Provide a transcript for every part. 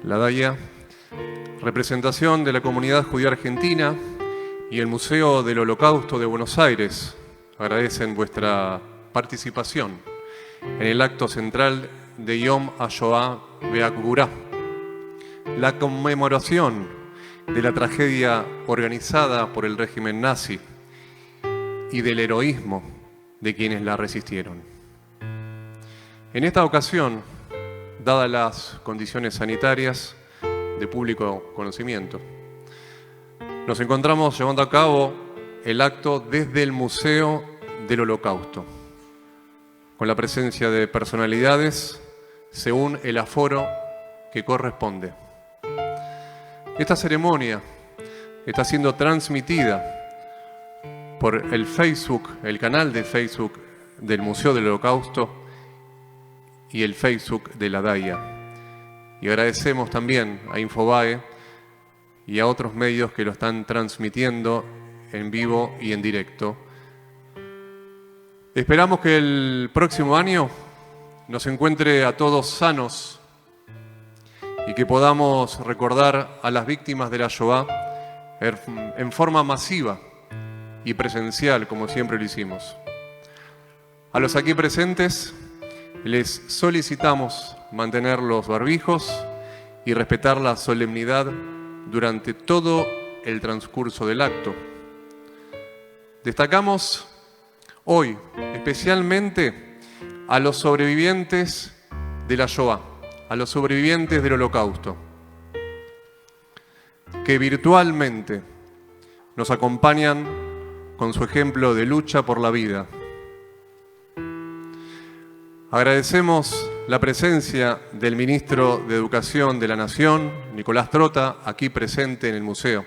la DAIA, representación de la comunidad judía argentina y el Museo del Holocausto de Buenos Aires agradecen vuestra participación en el acto central de Yom HaShoah Be'Gvurah, la conmemoración de la tragedia organizada por el régimen nazi y del heroísmo de quienes la resistieron. En esta ocasión, dadas las condiciones sanitarias de público conocimiento, nos encontramos llevando a cabo el acto desde el Museo del Holocausto, con la presencia de personalidades según el aforo que corresponde. Esta ceremonia está siendo transmitida por el Facebook, el canal de Facebook del Museo del Holocausto y el Facebook de la DAIA. Y agradecemos también a Infobae y a otros medios que lo están transmitiendo en vivo y en directo. Esperamos que el próximo año nos encuentre a todos sanos y que podamos recordar a las víctimas de la Shoah en forma masiva y presencial, como siempre lo hicimos. A los aquí presentes les solicitamos mantener los barbijos y respetar la solemnidad durante todo el transcurso del acto. Destacamos hoy especialmente a los sobrevivientes de la Shoah, a los sobrevivientes del Holocausto, que virtualmente nos acompañan con su ejemplo de lucha por la vida. Agradecemos la presencia del Ministro de Educación de la Nación, Nicolás Trota, aquí presente en el museo.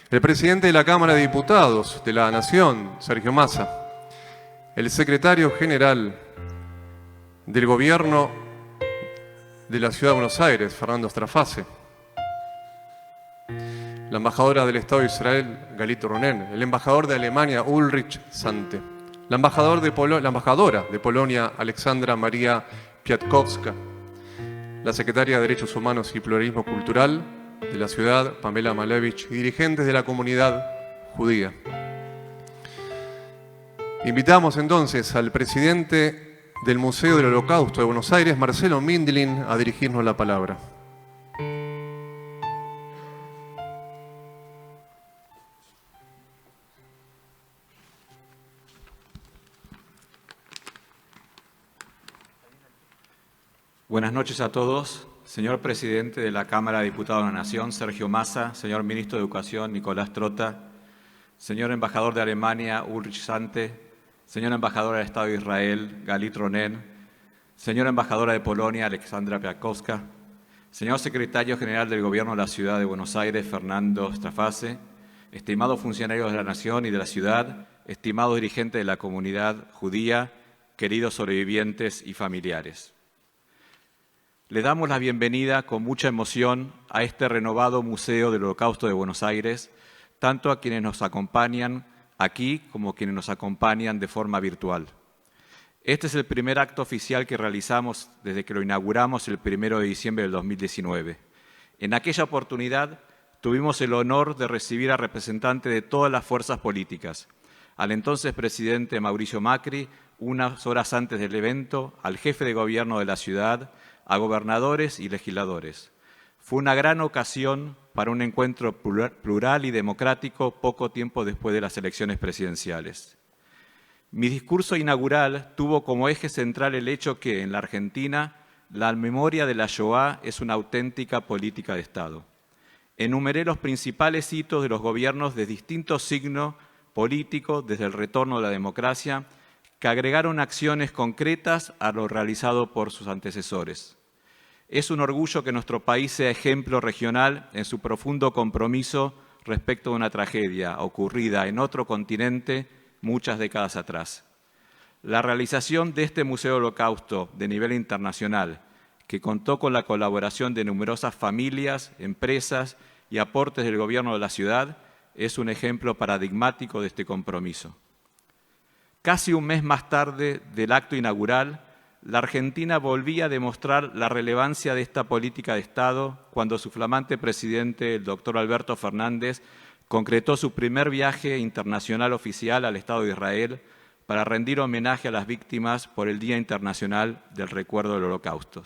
El Presidente de la Cámara de Diputados de la Nación, Sergio Massa. El Secretario General del Gobierno de la Ciudad de Buenos Aires, Fernando Strafase. La embajadora del Estado de Israel, Galit Ronen. El embajador de Alemania, Ulrich Sante. La embajadora de Polonia, Alexandra María Piatkowska. La secretaria de Derechos Humanos y Pluralismo Cultural de la ciudad, Pamela Malevich, y dirigentes de la comunidad judía. Invitamos entonces al presidente del Museo del Holocausto de Buenos Aires, Marcelo Mindlin, a dirigirnos la palabra. Buenas noches a todos. Señor Presidente de la Cámara de Diputados de la Nación, Sergio Massa, señor Ministro de Educación, Nicolás Trota, señor Embajador de Alemania, Ulrich Sante, señora Embajadora del Estado de Israel, Galit Ronen, señora Embajadora de Polonia, Alexandra Piatkowska, señor Secretario General del Gobierno de la Ciudad de Buenos Aires, Fernando Strafase, estimados funcionarios de la Nación y de la ciudad, estimados dirigentes de la comunidad judía, queridos sobrevivientes y familiares. Les damos la bienvenida con mucha emoción a este renovado Museo del Holocausto de Buenos Aires, tanto a quienes nos acompañan aquí como quienes nos acompañan de forma virtual. Este es el primer acto oficial que realizamos desde que lo inauguramos el 1 de diciembre del 2019. En aquella oportunidad tuvimos el honor de recibir a representantes de todas las fuerzas políticas, al entonces presidente Mauricio Macri, unas horas antes del evento, al jefe de gobierno de la ciudad, a gobernadores y legisladores. Fue una gran ocasión para un encuentro plural y democrático poco tiempo después de las elecciones presidenciales. Mi discurso inaugural tuvo como eje central el hecho que, en la Argentina, la memoria de la Shoah es una auténtica política de Estado. Enumeré los principales hitos de los gobiernos de distintos signos políticos desde el retorno de la democracia, que agregaron acciones concretas a lo realizado por sus antecesores. Es un orgullo que nuestro país sea ejemplo regional en su profundo compromiso respecto de una tragedia ocurrida en otro continente muchas décadas atrás. La realización de este Museo del Holocausto de nivel internacional, que contó con la colaboración de numerosas familias, empresas y aportes del gobierno de la ciudad, es un ejemplo paradigmático de este compromiso. Casi un mes más tarde del acto inaugural, la Argentina volvía a demostrar la relevancia de esta política de Estado cuando su flamante presidente, el doctor Alberto Fernández, concretó su primer viaje internacional oficial al Estado de Israel para rendir homenaje a las víctimas por el Día Internacional del Recuerdo del Holocausto.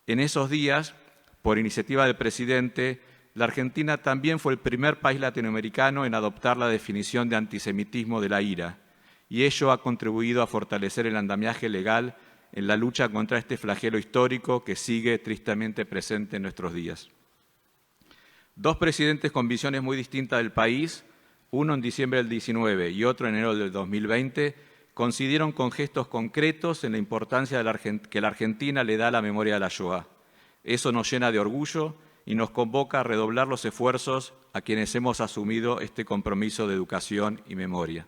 En esos días, por iniciativa del presidente, la Argentina también fue el primer país latinoamericano en adoptar la definición de antisemitismo de la IRA, y ello ha contribuido a fortalecer el andamiaje legal en la lucha contra este flagelo histórico que sigue tristemente presente en nuestros días. Dos presidentes con visiones muy distintas del país, uno en diciembre del 19 y otro en enero del 2020, coincidieron con gestos concretos en la importancia que la Argentina le da a la memoria de la Shoah. Eso nos llena de orgullo y nos convoca a redoblar los esfuerzos a quienes hemos asumido este compromiso de educación y memoria.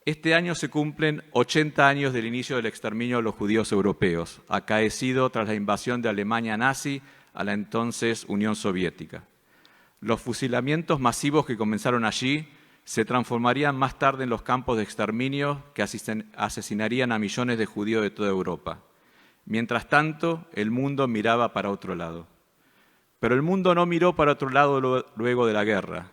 Este año se cumplen 80 años del inicio del exterminio de los judíos europeos, acaecido tras la invasión de Alemania nazi a la entonces Unión Soviética. Los fusilamientos masivos que comenzaron allí se transformarían más tarde en los campos de exterminio que asesinarían a millones de judíos de toda Europa. Mientras tanto, el mundo miraba para otro lado. Pero el mundo no miró para otro lado luego de la guerra.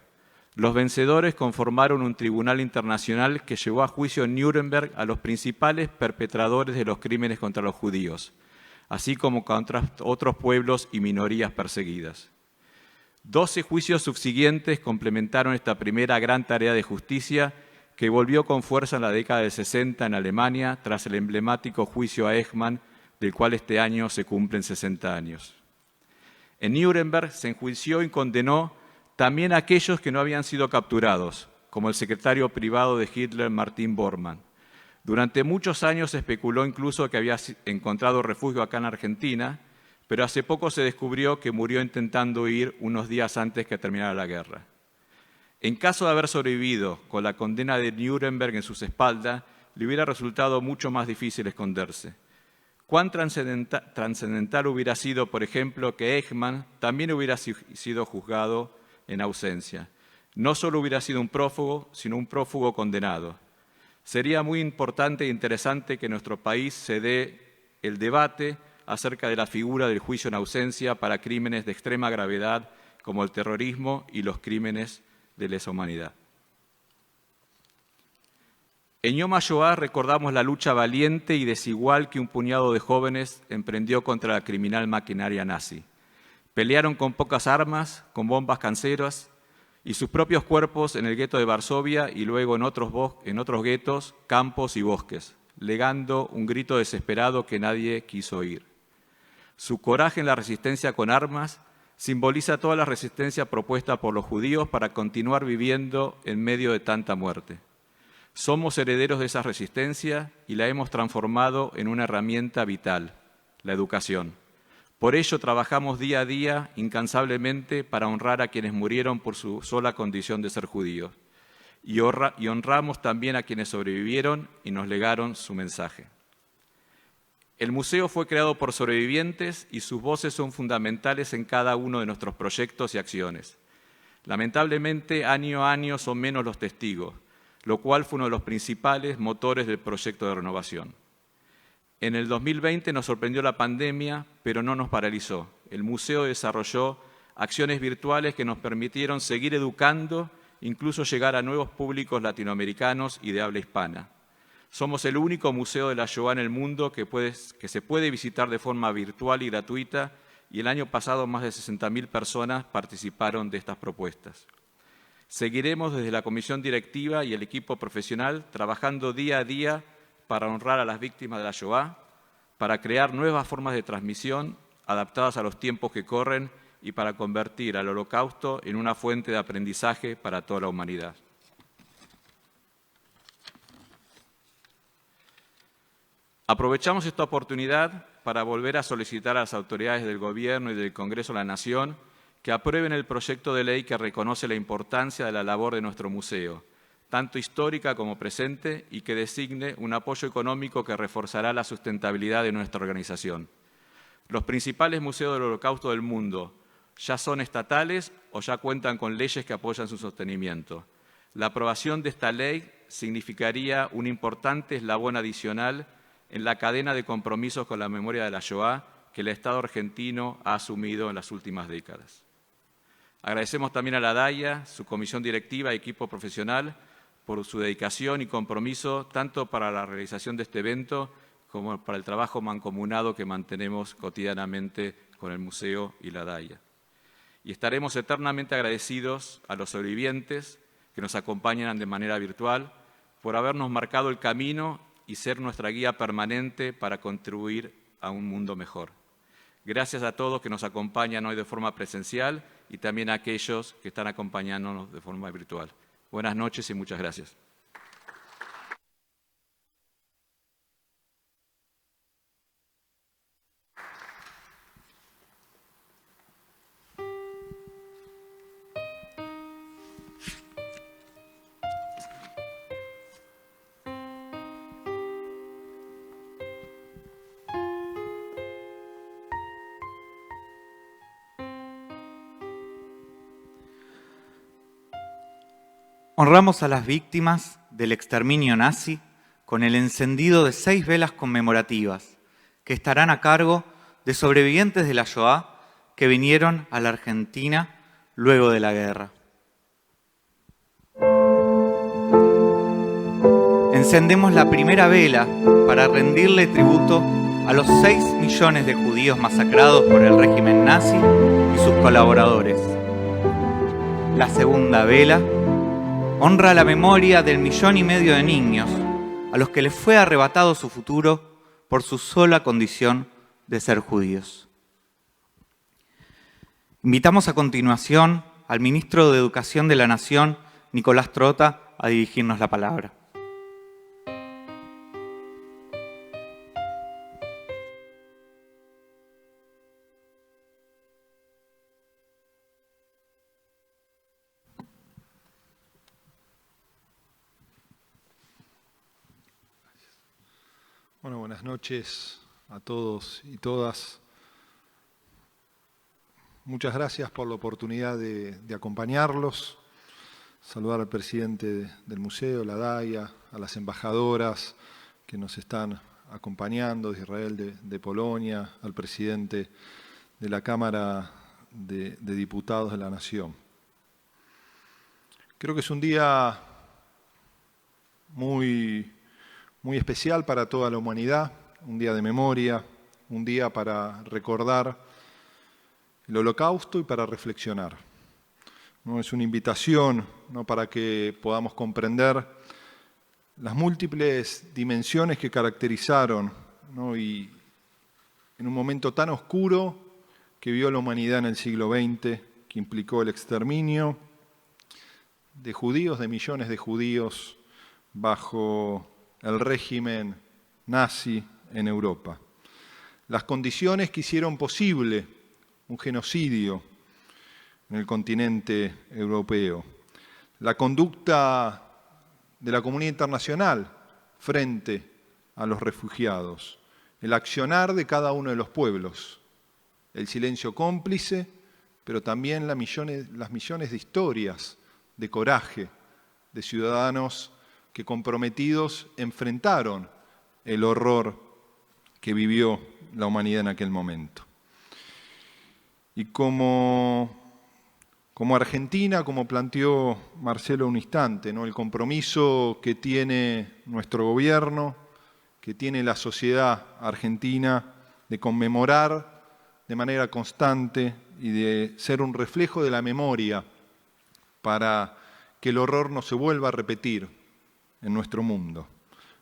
Los vencedores conformaron un tribunal internacional que llevó a juicio en Nuremberg a los principales perpetradores de los crímenes contra los judíos, así como contra otros pueblos y minorías perseguidas. 12 juicios subsiguientes complementaron esta primera gran tarea de justicia que volvió con fuerza en la década del 60 en Alemania tras el emblemático juicio a Eichmann, del cual este año se cumplen 60 años. En Nuremberg se enjuició y condenó también a aquellos que no habían sido capturados, como el secretario privado de Hitler, Martin Bormann. Durante muchos años se especuló incluso que había encontrado refugio acá en Argentina, pero hace poco se descubrió que murió intentando huir unos días antes que terminara la guerra. En caso de haber sobrevivido con la condena de Nuremberg en sus espaldas, le hubiera resultado mucho más difícil esconderse. Cuán trascendental hubiera sido, por ejemplo, que Eichmann también hubiera sido juzgado en ausencia. No solo hubiera sido un prófugo, sino un prófugo condenado. Sería muy importante e interesante que en nuestro país se dé el debate acerca de la figura del juicio en ausencia para crímenes de extrema gravedad como el terrorismo y los crímenes de lesa humanidad. En Yom HaShoah recordamos la lucha valiente y desigual que un puñado de jóvenes emprendió contra la criminal maquinaria nazi. Pelearon con pocas armas, con bombas caseras y sus propios cuerpos en el gueto de Varsovia y luego en otros guetos, campos y bosques, legando un grito desesperado que nadie quiso oír. Su coraje en la resistencia con armas simboliza toda la resistencia propuesta por los judíos para continuar viviendo en medio de tanta muerte. Somos herederos de esa resistencia y la hemos transformado en una herramienta vital, la educación. Por ello trabajamos día a día incansablemente para honrar a quienes murieron por su sola condición de ser judíos. Y honramos también a quienes sobrevivieron y nos legaron su mensaje. El museo fue creado por sobrevivientes y sus voces son fundamentales en cada uno de nuestros proyectos y acciones. Lamentablemente, año a año son menos los testigos, lo cual fue uno de los principales motores del proyecto de renovación. En el 2020 nos sorprendió la pandemia, pero no nos paralizó. El museo desarrolló acciones virtuales que nos permitieron seguir educando, incluso llegar a nuevos públicos latinoamericanos y de habla hispana. Somos el único museo de la Shoah en el mundo que se puede visitar de forma virtual y gratuita, y el año pasado más de 60.000 personas participaron de estas propuestas. Seguiremos desde la comisión directiva y el equipo profesional trabajando día a día para honrar a las víctimas de la Shoah, para crear nuevas formas de transmisión adaptadas a los tiempos que corren y para convertir al Holocausto en una fuente de aprendizaje para toda la humanidad. Aprovechamos esta oportunidad para volver a solicitar a las autoridades del Gobierno y del Congreso de la Nación que aprueben el proyecto de ley que reconoce la importancia de la labor de nuestro museo, tanto histórica como presente, y que designe un apoyo económico que reforzará la sustentabilidad de nuestra organización. Los principales museos del Holocausto del mundo ya son estatales o ya cuentan con leyes que apoyan su sostenimiento. La aprobación de esta ley significaría un importante eslabón adicional en la cadena de compromisos con la memoria de la Shoah que el Estado argentino ha asumido en las últimas décadas. Agradecemos también a la DAIA, su comisión directiva y equipo profesional por su dedicación y compromiso tanto para la realización de este evento como para el trabajo mancomunado que mantenemos cotidianamente con el Museo y la DAIA. Y estaremos eternamente agradecidos a los sobrevivientes que nos acompañan de manera virtual por habernos marcado el camino y ser nuestra guía permanente para contribuir a un mundo mejor. Gracias a todos que nos acompañan hoy de forma presencial y también a aquellos que están acompañándonos de forma virtual. Buenas noches y muchas gracias. Honramos a las víctimas del exterminio nazi con el encendido de 6 velas conmemorativas que estarán a cargo de sobrevivientes de la Shoah que vinieron a la Argentina luego de la guerra. Encendemos la primera vela para rendirle tributo a los 6 millones de judíos masacrados por el régimen nazi y sus colaboradores. La segunda vela honra la memoria del 1,5 millones de niños a los que les fue arrebatado su futuro por su sola condición de ser judíos. Invitamos a continuación al ministro de Educación de la Nación, Nicolás Trota, a dirigirnos la palabra. Bueno, buenas noches a todos y todas. Muchas gracias por la oportunidad de acompañarlos. Saludar al presidente del museo, la DAIA, a las embajadoras que nos están acompañando de Israel, de Polonia, al presidente de la Cámara de Diputados de la Nación. Creo que es un día muy especial para toda la humanidad, un día de memoria, un día para recordar el Holocausto y para reflexionar. ¿No? Es una invitación, ¿no?, para que podamos comprender las múltiples dimensiones que caracterizaron, ¿no?, y en un momento tan oscuro que vivió la humanidad en el siglo XX, que implicó el exterminio de judíos, de millones de judíos bajo el régimen nazi en Europa. Las condiciones que hicieron posible un genocidio en el continente europeo. La conducta de la comunidad internacional frente a los refugiados. El accionar de cada uno de los pueblos. El silencio cómplice, pero también las millones de historias de coraje de ciudadanos que comprometidos enfrentaron el horror que vivió la humanidad en aquel momento. Y como Argentina, como planteó Marcelo un instante, ¿no?, el compromiso que tiene nuestro gobierno, que tiene la sociedad argentina de conmemorar de manera constante y de ser un reflejo de la memoria para que el horror no se vuelva a repetir en nuestro mundo.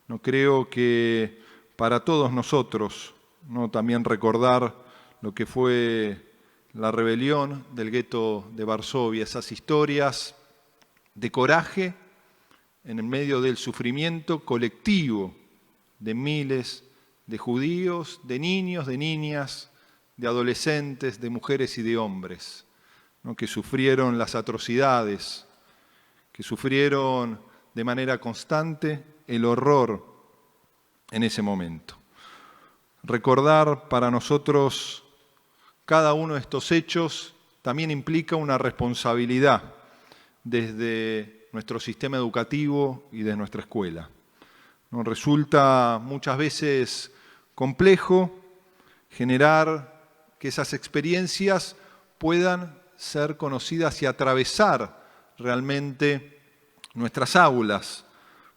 No creo que para todos nosotros, ¿no?, también recordar lo que fue la rebelión del gueto de Varsovia, esas historias de coraje en el medio del sufrimiento colectivo de miles de judíos, de niños, de niñas, de adolescentes, de mujeres y de hombres, ¿no?, que sufrieron las atrocidades, que sufrieron de manera constante el horror en ese momento. Recordar para nosotros cada uno de estos hechos también implica una responsabilidad desde nuestro sistema educativo y de nuestra escuela. ¿no? Resulta muchas veces complejo generar que esas experiencias puedan ser conocidas y atravesar realmente nuestras aulas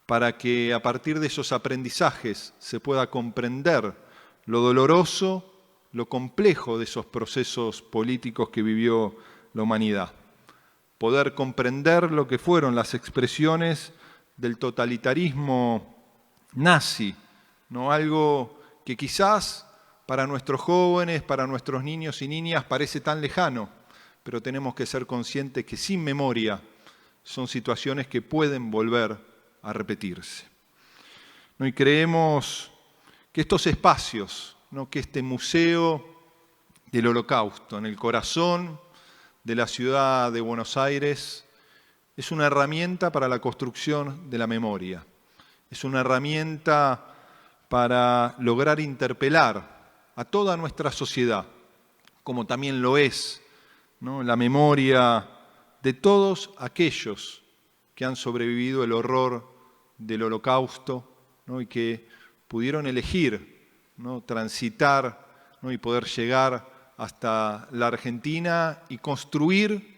para que a partir de esos aprendizajes se pueda comprender lo doloroso, lo complejo de esos procesos políticos que vivió la humanidad. Poder comprender lo que fueron las expresiones del totalitarismo nazi, ¿no? Algo que quizás para nuestros jóvenes, para nuestros niños y niñas parece tan lejano, pero tenemos que ser conscientes que sin memoria son situaciones que pueden volver a repetirse. ¿No? Y creemos que estos espacios, ¿no? Que este museo del Holocausto en el corazón de la ciudad de Buenos Aires es una herramienta para la construcción de la memoria, es una herramienta para lograr interpelar a toda nuestra sociedad, como también lo es, ¿no? La memoria de todos aquellos que han sobrevivido el horror del Holocausto, ¿no? Y que pudieron elegir, ¿no? Transitar, ¿no? Y poder llegar hasta la Argentina y construir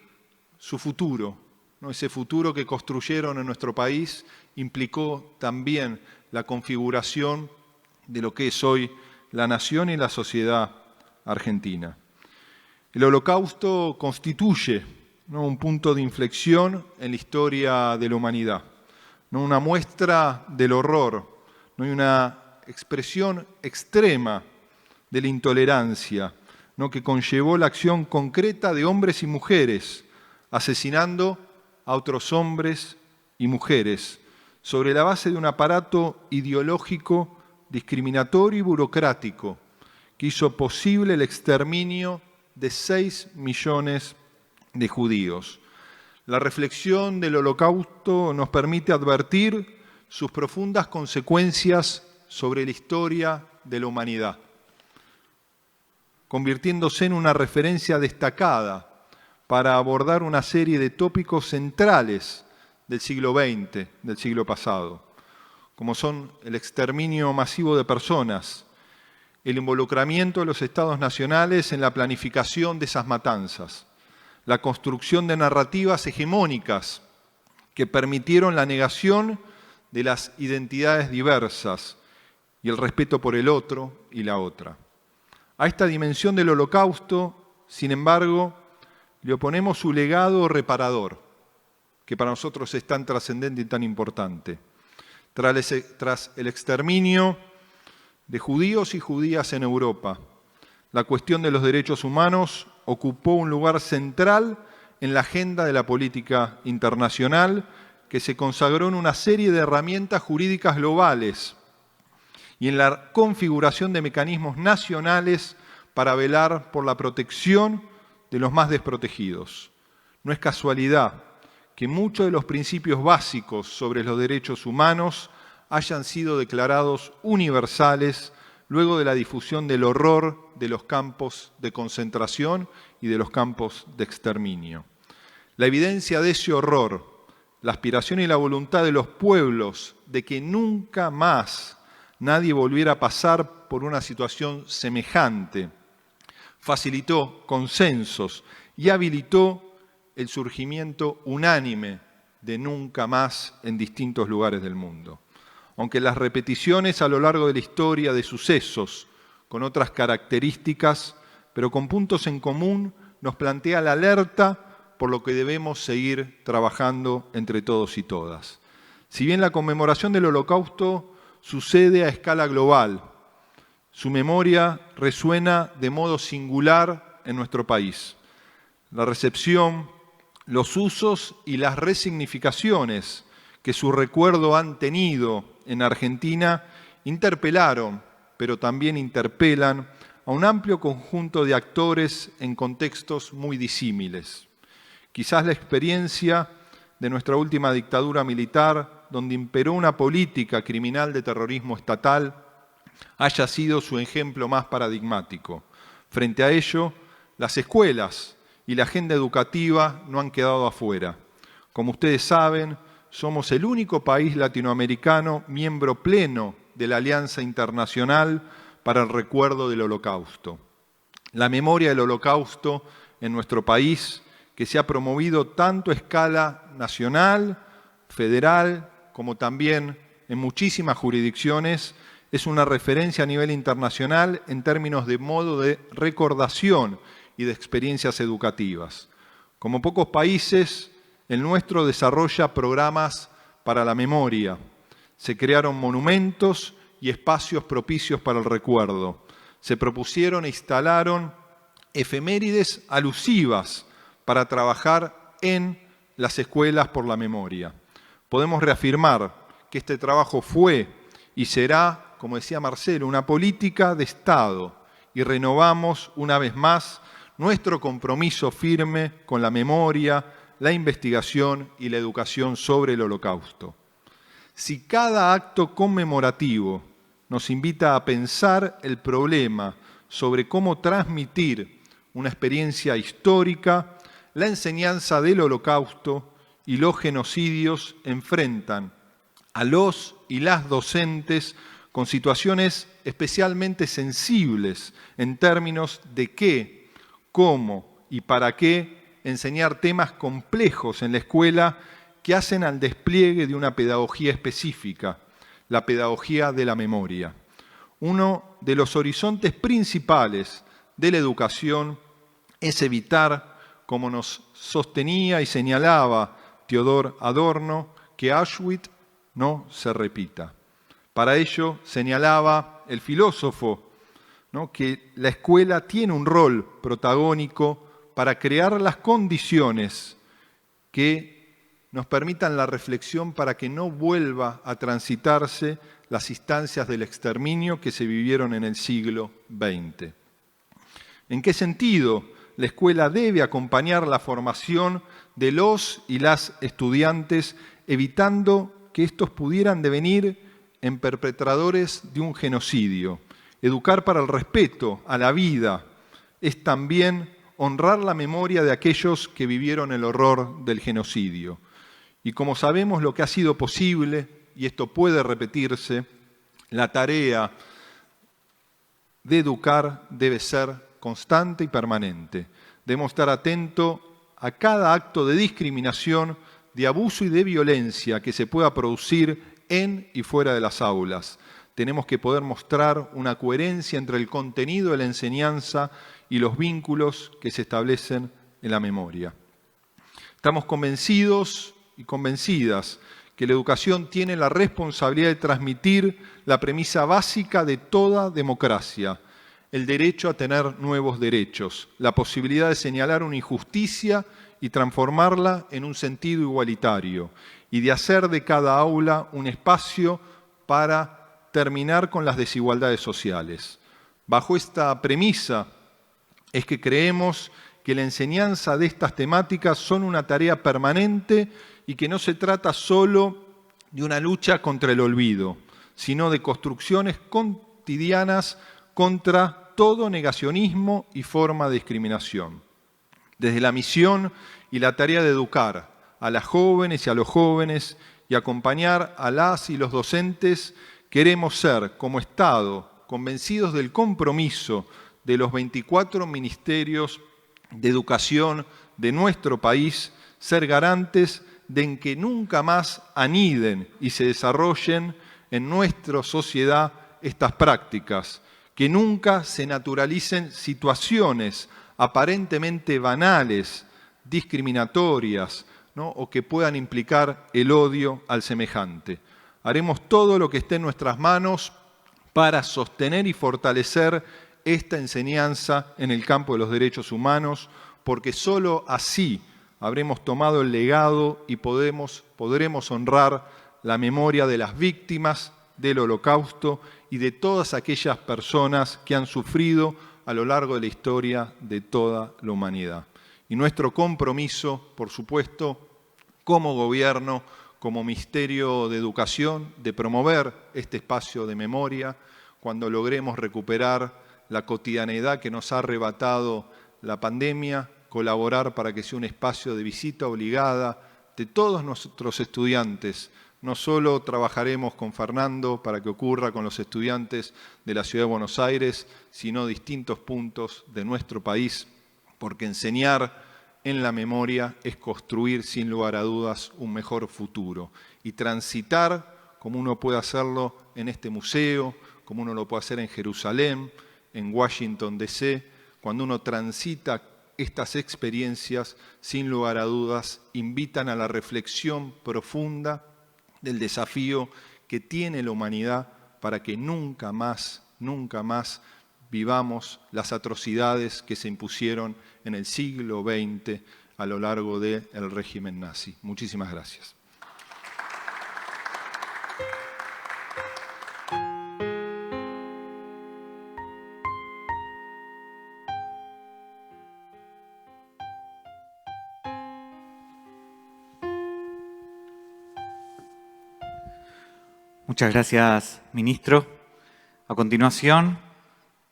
su futuro, ¿no? Ese futuro que construyeron en nuestro país implicó también la configuración de lo que es hoy la nación y la sociedad argentina. El Holocausto constituye, ¿no? Un punto de inflexión en la historia de la humanidad, ¿no? Una muestra del horror, ¿no? Y una expresión extrema de la intolerancia, ¿no? Que conllevó la acción concreta de hombres y mujeres, asesinando a otros hombres y mujeres, sobre la base de un aparato ideológico discriminatorio y burocrático que hizo posible el exterminio de 6 millones de judíos. La reflexión del Holocausto nos permite advertir sus profundas consecuencias sobre la historia de la humanidad, convirtiéndose en una referencia destacada para abordar una serie de tópicos centrales del siglo XX, del siglo pasado, como son el exterminio masivo de personas, el involucramiento de los estados nacionales en la planificación de esas matanzas, la construcción de narrativas hegemónicas que permitieron la negación de las identidades diversas y el respeto por el otro y la otra. A esta dimensión del Holocausto, sin embargo, le oponemos su legado reparador, que para nosotros es tan trascendente y tan importante. Tras el exterminio de judíos y judías en Europa, la cuestión de los derechos humanos ocupó un lugar central en la agenda de la política internacional, que se consagró en una serie de herramientas jurídicas globales y en la configuración de mecanismos nacionales para velar por la protección de los más desprotegidos. No es casualidad que muchos de los principios básicos sobre los derechos humanos hayan sido declarados universales luego de la difusión del horror de los campos de concentración y de los campos de exterminio. La evidencia de ese horror, la aspiración y la voluntad de los pueblos de que nunca más nadie volviera a pasar por una situación semejante, facilitó consensos y habilitó el surgimiento unánime de nunca más en distintos lugares del mundo. Aunque las repeticiones a lo largo de la historia de sucesos con otras características, pero con puntos en común, nos plantea la alerta por lo que debemos seguir trabajando entre todos y todas. Si bien la conmemoración del Holocausto sucede a escala global, su memoria resuena de modo singular en nuestro país. La recepción, los usos y las resignificaciones que su recuerdo han tenido en Argentina interpelaron, pero también interpelan a un amplio conjunto de actores en contextos muy disímiles. Quizás la experiencia de nuestra última dictadura militar, donde imperó una política criminal de terrorismo estatal, haya sido su ejemplo más paradigmático. Frente a ello, las escuelas y la agenda educativa no han quedado afuera. Como ustedes saben, somos el único país latinoamericano miembro pleno de la Alianza Internacional para el Recuerdo del Holocausto. La memoria del Holocausto en nuestro país, que se ha promovido tanto a escala nacional, federal, como también en muchísimas jurisdicciones, es una referencia a nivel internacional en términos de modo de recordación y de experiencias educativas. Como pocos países, el nuestro desarrolla programas para la memoria. Se crearon monumentos y espacios propicios para el recuerdo. Se propusieron e instalaron efemérides alusivas para trabajar en las escuelas por la memoria. Podemos reafirmar que este trabajo fue y será, como decía Marcelo, una política de Estado, y renovamos una vez más nuestro compromiso firme con la memoria, la investigación y la educación sobre el Holocausto. Si cada acto conmemorativo nos invita a pensar el problema sobre cómo transmitir una experiencia histórica, la enseñanza del Holocausto y los genocidios enfrentan a los y las docentes con situaciones especialmente sensibles en términos de qué, cómo y para qué enseñar temas complejos en la escuela que hacen al despliegue de una pedagogía específica, la pedagogía de la memoria. Uno de los horizontes principales de la educación es evitar, como nos sostenía y señalaba Theodor Adorno, que Auschwitz no se repita. Para ello señalaba el filósofo, ¿no?, que la escuela tiene un rol protagónico para crear las condiciones que nos permitan la reflexión para que no vuelva a transitarse las instancias del exterminio que se vivieron en el siglo XX. ¿En qué sentido la escuela debe acompañar la formación de los y las estudiantes, evitando que estos pudieran devenir en perpetradores de un genocidio? Educar para el respeto a la vida es también honrar la memoria de aquellos que vivieron el horror del genocidio. Y como sabemos lo que ha sido posible, y esto puede repetirse, la tarea de educar debe ser constante y permanente. Debemos estar atentos a cada acto de discriminación, de abuso y de violencia que se pueda producir en y fuera de las aulas. Tenemos que poder mostrar una coherencia entre el contenido de la enseñanza y los vínculos que se establecen en la memoria. Estamos convencidos y convencidas que la educación tiene la responsabilidad de transmitir la premisa básica de toda democracia, el derecho a tener nuevos derechos, la posibilidad de señalar una injusticia y transformarla en un sentido igualitario, y de hacer de cada aula un espacio para terminar con las desigualdades sociales. Bajo esta premisa es que creemos que la enseñanza de estas temáticas son una tarea permanente y que no se trata solo de una lucha contra el olvido, sino de construcciones cotidianas contra todo negacionismo y forma de discriminación. Desde la misión y la tarea de educar a las jóvenes y a los jóvenes y acompañar a las y los docentes, queremos ser, como Estado, convencidos del compromiso de los 24 ministerios de educación de nuestro país, ser garantes de que nunca más aniden y se desarrollen en nuestra sociedad estas prácticas, que nunca se naturalicen situaciones aparentemente banales, discriminatorias, ¿no?, o que puedan implicar el odio al semejante. Haremos todo lo que esté en nuestras manos para sostener y fortalecer esta enseñanza en el campo de los derechos humanos, porque solo así habremos tomado el legado y podremos honrar la memoria de las víctimas del Holocausto y de todas aquellas personas que han sufrido a lo largo de la historia de toda la humanidad. Y nuestro compromiso, por supuesto, como gobierno, como Ministerio de Educación, de promover este espacio de memoria cuando logremos recuperar la cotidianeidad que nos ha arrebatado la pandemia, colaborar para que sea un espacio de visita obligada de todos nuestros estudiantes. No solo trabajaremos con Fernando para que ocurra con los estudiantes de la Ciudad de Buenos Aires, sino distintos puntos de nuestro país, porque enseñar en la memoria es construir, sin lugar a dudas, un mejor futuro. Y transitar, como uno puede hacerlo en este museo, como uno lo puede hacer en Jerusalén, en Washington, D.C., cuando uno transita estas experiencias, sin lugar a dudas, invitan a la reflexión profunda del desafío que tiene la humanidad para que nunca más vivamos las atrocidades que se impusieron en el siglo XX a lo largo del régimen nazi. Muchísimas gracias. Muchas gracias, ministro. A continuación,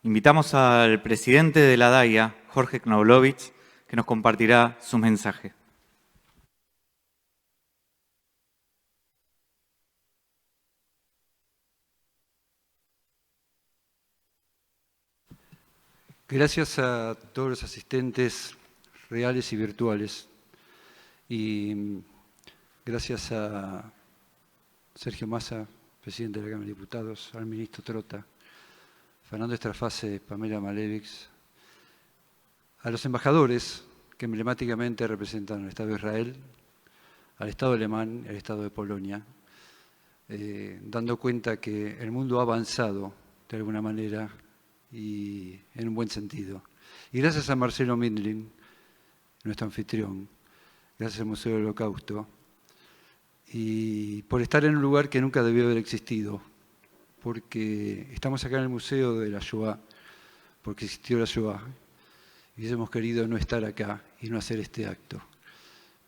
invitamos al presidente de la DAIA, Jorge Knoblovich, que nos compartirá su mensaje. Gracias a todos los asistentes reales y virtuales. Y gracias a Sergio Massa, presidente de la Cámara de Diputados, al ministro Trota, Fernando Estrafase, Pamela Malevich, a los embajadores que emblemáticamente representan al Estado de Israel, al Estado alemán y al Estado de Polonia, dando cuenta que el mundo ha avanzado de alguna manera y en un buen sentido. Y gracias a Marcelo Mindlin, nuestro anfitrión, gracias al Museo del Holocausto, y por estar en un lugar que nunca debió haber existido, porque estamos acá en el Museo de la Shoah, porque existió la Shoah, y hemos querido no estar acá y no hacer este acto.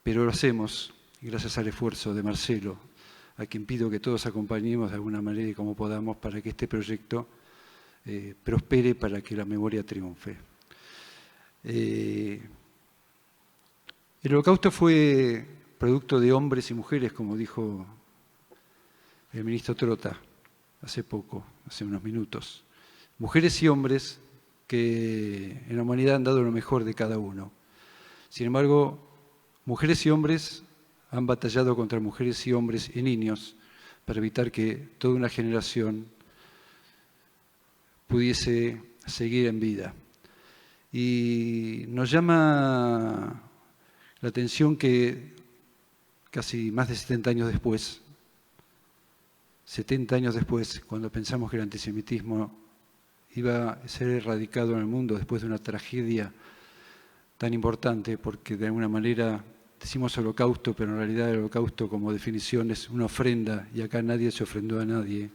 Pero lo hacemos, gracias al esfuerzo de Marcelo, a quien pido que todos acompañemos de alguna manera y como podamos para que este proyecto prospere, para que la memoria triunfe. El Holocausto fue producto de hombres y mujeres, como dijo el ministro Trota hace poco, hace unos minutos. Mujeres y hombres que en la humanidad han dado lo mejor de cada uno. Sin embargo, mujeres y hombres han batallado contra mujeres y hombres y niños para evitar que toda una generación pudiese seguir en vida. Y nos llama la atención que casi más de 70 años después, cuando pensamos que el antisemitismo iba a ser erradicado en el mundo después de una tragedia tan importante, porque de alguna manera decimos holocausto, pero en realidad el holocausto como definición es una ofrenda, y acá nadie se ofrendó a nadie.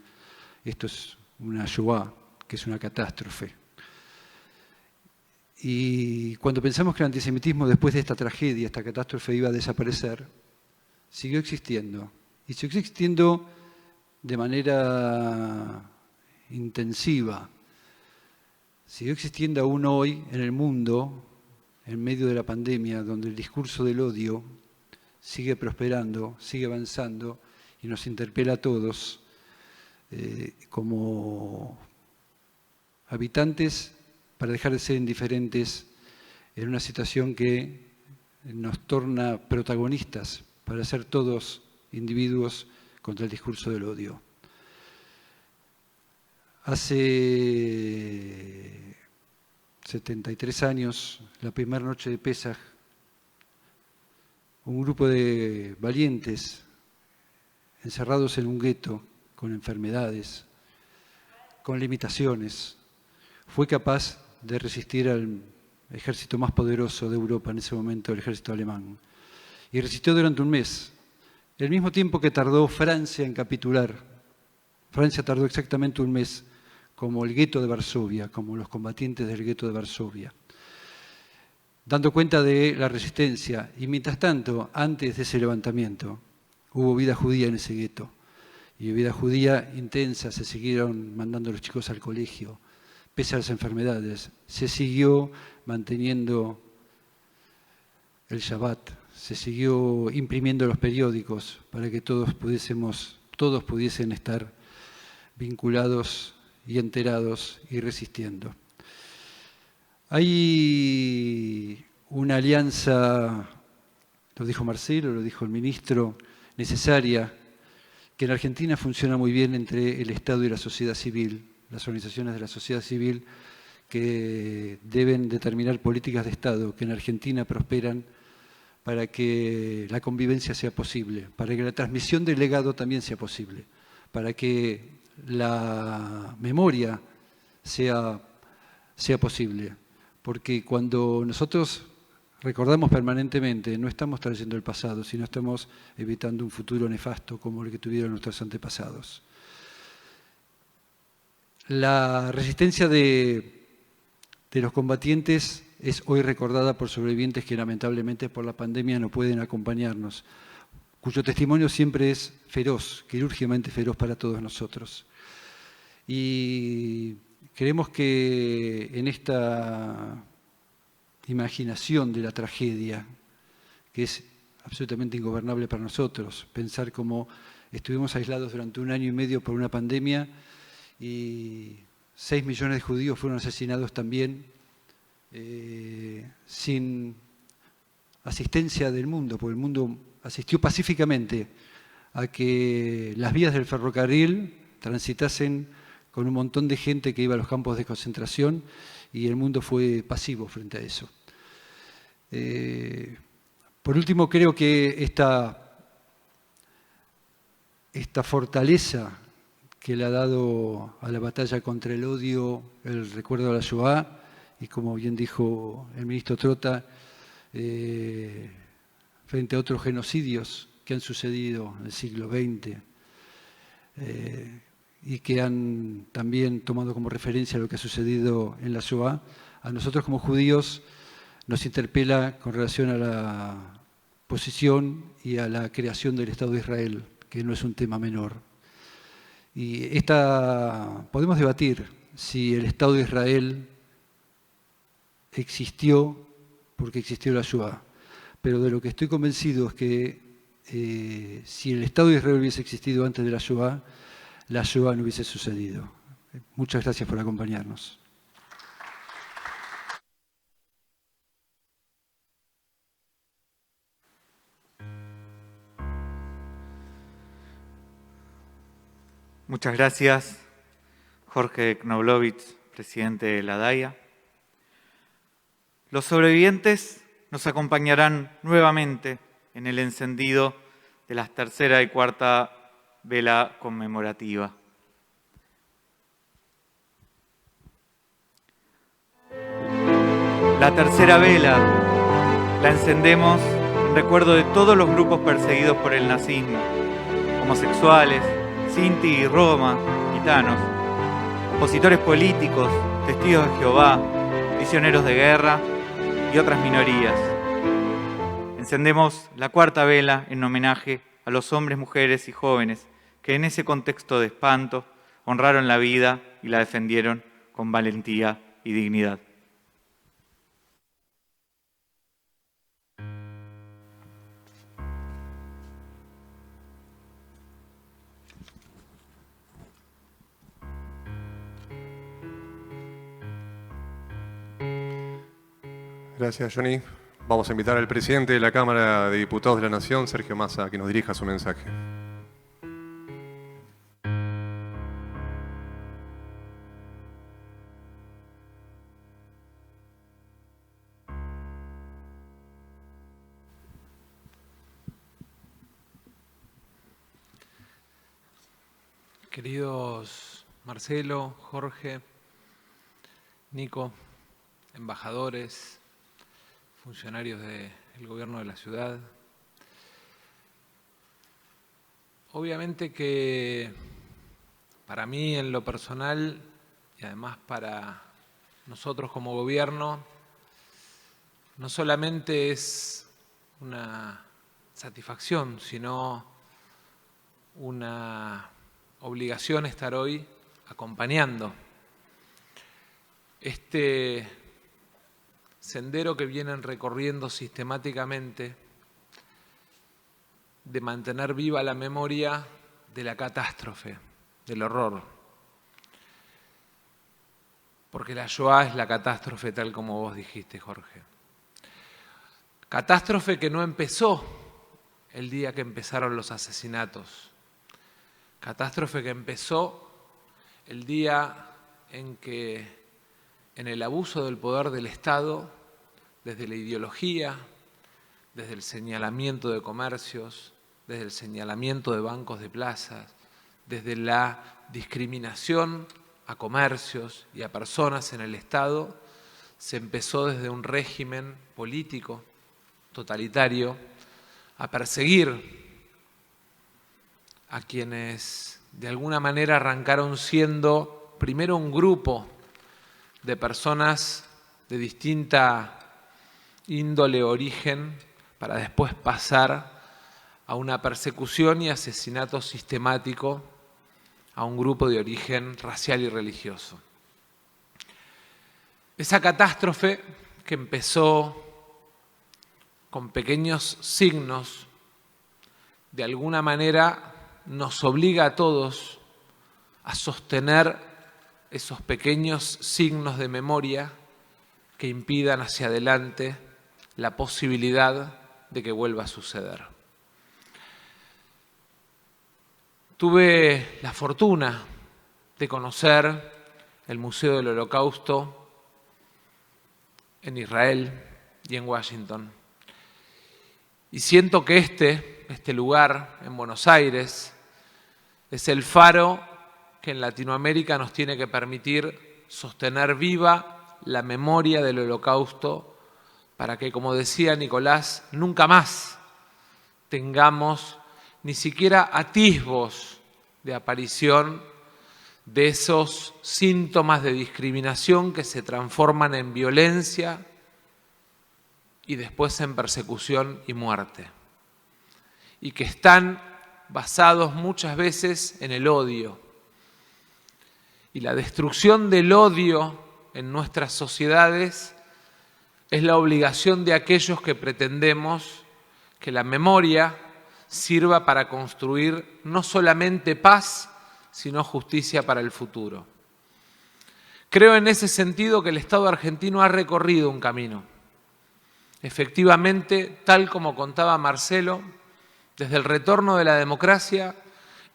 Esto es una Shoah, que es una catástrofe. Y cuando pensamos que el antisemitismo después de esta tragedia, esta catástrofe iba a desaparecer, siguió existiendo. Y siguió existiendo de manera intensiva. Siguió existiendo aún hoy en el mundo, en medio de la pandemia, donde el discurso del odio sigue prosperando, sigue avanzando y nos interpela a todos como habitantes para dejar de ser indiferentes en una situación que nos torna protagonistas para ser todos individuos contra el discurso del odio. Hace 73 años, la primera noche de Pesaj, un grupo de valientes encerrados en un gueto, con enfermedades, con limitaciones, fue capaz de resistir al ejército más poderoso de Europa en ese momento, el ejército alemán. Y resistió durante un mes, el mismo tiempo que tardó Francia en capitular. Francia tardó exactamente un mes, como el gueto de Varsovia, como los combatientes del gueto de Varsovia, dando cuenta de la resistencia. Y mientras tanto, antes de ese levantamiento, hubo vida judía en ese gueto. Y vida judía intensa, se siguieron mandando los chicos al colegio, pese a las enfermedades. Se siguió manteniendo el Shabbat, se siguió imprimiendo los periódicos para que todos pudiesen estar vinculados y enterados y resistiendo. Hay una alianza, lo dijo Marcelo, lo dijo el ministro, necesaria, que en Argentina funciona muy bien entre el Estado y la sociedad civil, las organizaciones de la sociedad civil que deben determinar políticas de Estado que en Argentina prosperan para que la convivencia sea posible, para que la transmisión del legado también sea posible, para que la memoria sea posible. Porque cuando nosotros recordamos permanentemente, no estamos trayendo el pasado, sino estamos evitando un futuro nefasto como el que tuvieron nuestros antepasados. La resistencia de los combatientes es hoy recordada por sobrevivientes que lamentablemente por la pandemia no pueden acompañarnos, cuyo testimonio siempre es feroz, quirúrgicamente feroz para todos nosotros. Y creemos que en esta imaginación de la tragedia, que es absolutamente ingobernable para nosotros, pensar cómo estuvimos aislados durante 1 año y medio por una pandemia y 6 millones de judíos fueron asesinados también sin asistencia del mundo, porque el mundo asistió pacíficamente a que las vías del ferrocarril transitasen con un montón de gente que iba a los campos de concentración y el mundo fue pasivo frente a eso. Por último, creo que esta fortaleza que le ha dado a la batalla contra el odio, el recuerdo a la Shoah, y como bien dijo el ministro Trota, frente a otros genocidios que han sucedido en el siglo XX y que han también tomado como referencia lo que ha sucedido en la Shoah, a nosotros como judíos nos interpela con relación a la posición y a la creación del Estado de Israel, que no es un tema menor. Y podemos debatir si el Estado de Israel existió porque existió la Shoah, pero de lo que estoy convencido es que si el Estado de Israel hubiese existido antes de la Shoah no hubiese sucedido. Muchas gracias por acompañarnos. Muchas gracias, Jorge Knoblovitz, presidente de la DAIA. Los sobrevivientes nos acompañarán nuevamente en el encendido de la tercera y cuarta vela conmemorativa. La tercera vela la encendemos en recuerdo de todos los grupos perseguidos por el nazismo, homosexuales, Sinti y Roma, gitanos, opositores políticos, testigos de Jehová, prisioneros de guerra y otras minorías. Encendemos la cuarta vela en homenaje a los hombres, mujeres y jóvenes que en ese contexto de espanto honraron la vida y la defendieron con valentía y dignidad. Gracias, Johnny. Vamos a invitar al presidente de la Cámara de Diputados de la Nación, Sergio Massa, a que nos dirija su mensaje. Queridos Marcelo, Jorge, Nico, embajadores, funcionarios del gobierno de la ciudad. Obviamente que para mí en lo personal y además para nosotros como gobierno no solamente es una satisfacción, sino una obligación estar hoy acompañando este sendero que vienen recorriendo sistemáticamente de mantener viva la memoria de la catástrofe, del horror. Porque la Shoah es la catástrofe tal como vos dijiste, Jorge. Catástrofe que no empezó el día que empezaron los asesinatos. Catástrofe que empezó el día en que, en el abuso del poder del Estado, desde la ideología, desde el señalamiento de comercios, desde el señalamiento de bancos de plazas, desde la discriminación a comercios y a personas en el Estado, se empezó desde un régimen político totalitario a perseguir a quienes de alguna manera arrancaron siendo primero un grupo de personas de distinta índole, origen, para después pasar a una persecución y asesinato sistemático a un grupo de origen racial y religioso. Esa catástrofe que empezó con pequeños signos, de alguna manera nos obliga a todos a sostener esos pequeños signos de memoria que impidan hacia adelante la posibilidad de que vuelva a suceder. Tuve la fortuna de conocer el Museo del Holocausto en Israel y en Washington. Y siento que este lugar en Buenos Aires es el faro que en Latinoamérica nos tiene que permitir sostener viva la memoria del Holocausto para que, como decía Nicolás, nunca más tengamos ni siquiera atisbos de aparición de esos síntomas de discriminación que se transforman en violencia y después en persecución y muerte, y que están basados muchas veces en el odio. Y la destrucción del odio en nuestras sociedades es la obligación de aquellos que pretendemos que la memoria sirva para construir no solamente paz, sino justicia para el futuro. Creo en ese sentido que el Estado argentino ha recorrido un camino. Efectivamente, tal como contaba Marcelo, desde el retorno de la democracia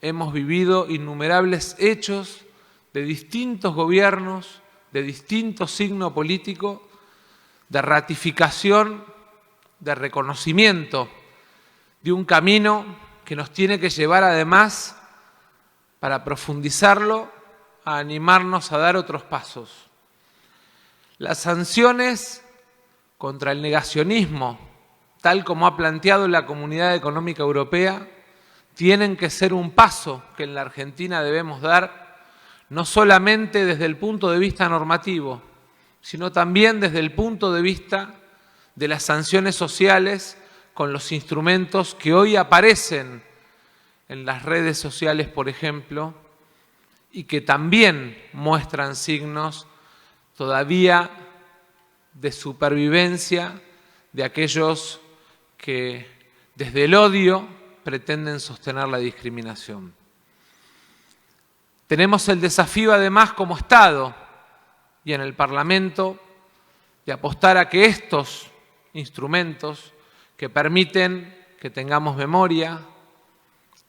hemos vivido innumerables hechos de distintos gobiernos, de distinto signo político, de ratificación, de reconocimiento de un camino que nos tiene que llevar además, para profundizarlo, a animarnos a dar otros pasos. Las sanciones contra el negacionismo, tal como ha planteado la Comunidad Económica Europea, tienen que ser un paso que en la Argentina debemos dar, no solamente desde el punto de vista normativo, sino también desde el punto de vista de las sanciones sociales con los instrumentos que hoy aparecen en las redes sociales, por ejemplo, y que también muestran signos todavía de supervivencia de aquellos que desde el odio pretenden sostener la discriminación. Tenemos el desafío además como Estado y en el Parlamento de apostar a que estos instrumentos que permiten que tengamos memoria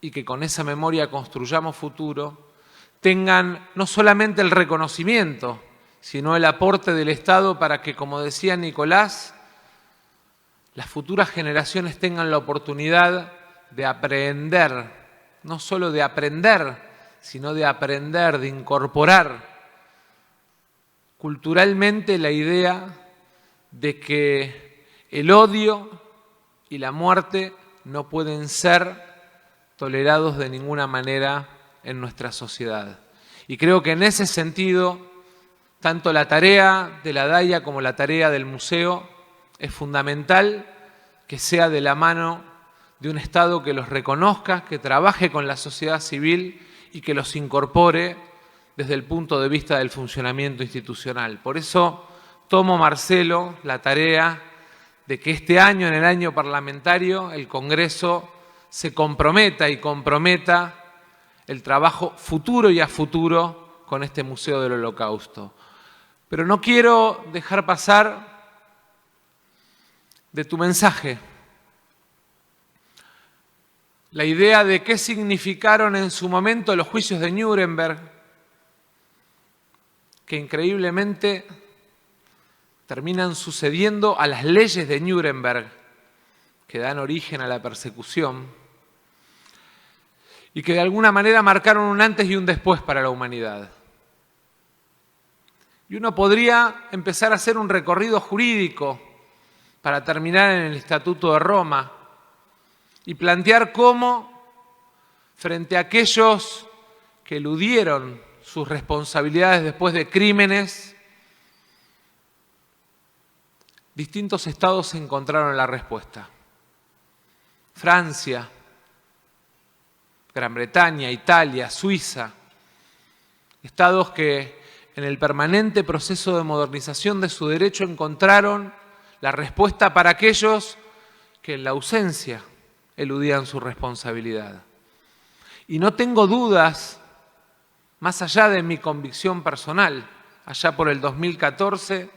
y que con esa memoria construyamos futuro, tengan no solamente el reconocimiento, sino el aporte del Estado para que, como decía Nicolás, las futuras generaciones tengan la oportunidad de aprender, no solo de aprender, sino de aprender, de incorporar culturalmente la idea de que el odio y la muerte no pueden ser tolerados de ninguna manera en nuestra sociedad. Y creo que en ese sentido, tanto la tarea de la DAIA como la tarea del museo es fundamental que sea de la mano de un Estado que los reconozca, que trabaje con la sociedad civil y que los incorpore desde el punto de vista del funcionamiento institucional. Por eso tomo, Marcelo, la tarea de que este año, en el año parlamentario, el Congreso se comprometa y comprometa el trabajo futuro y a futuro con este Museo del Holocausto. Pero no quiero dejar pasar de tu mensaje la idea de qué significaron en su momento los juicios de Nuremberg, que increíblemente terminan sucediendo a las leyes de Nuremberg, que dan origen a la persecución, y que de alguna manera marcaron un antes y un después para la humanidad. Y uno podría empezar a hacer un recorrido jurídico para terminar en el Estatuto de Roma y plantear cómo, frente a aquellos que eludieron sus responsabilidades después de crímenes, distintos estados encontraron la respuesta. Francia, Gran Bretaña, Italia, Suiza, estados que en el permanente proceso de modernización de su derecho encontraron la respuesta para aquellos que en la ausencia eludían su responsabilidad. Y no tengo dudas, más allá de mi convicción personal, allá por el 2014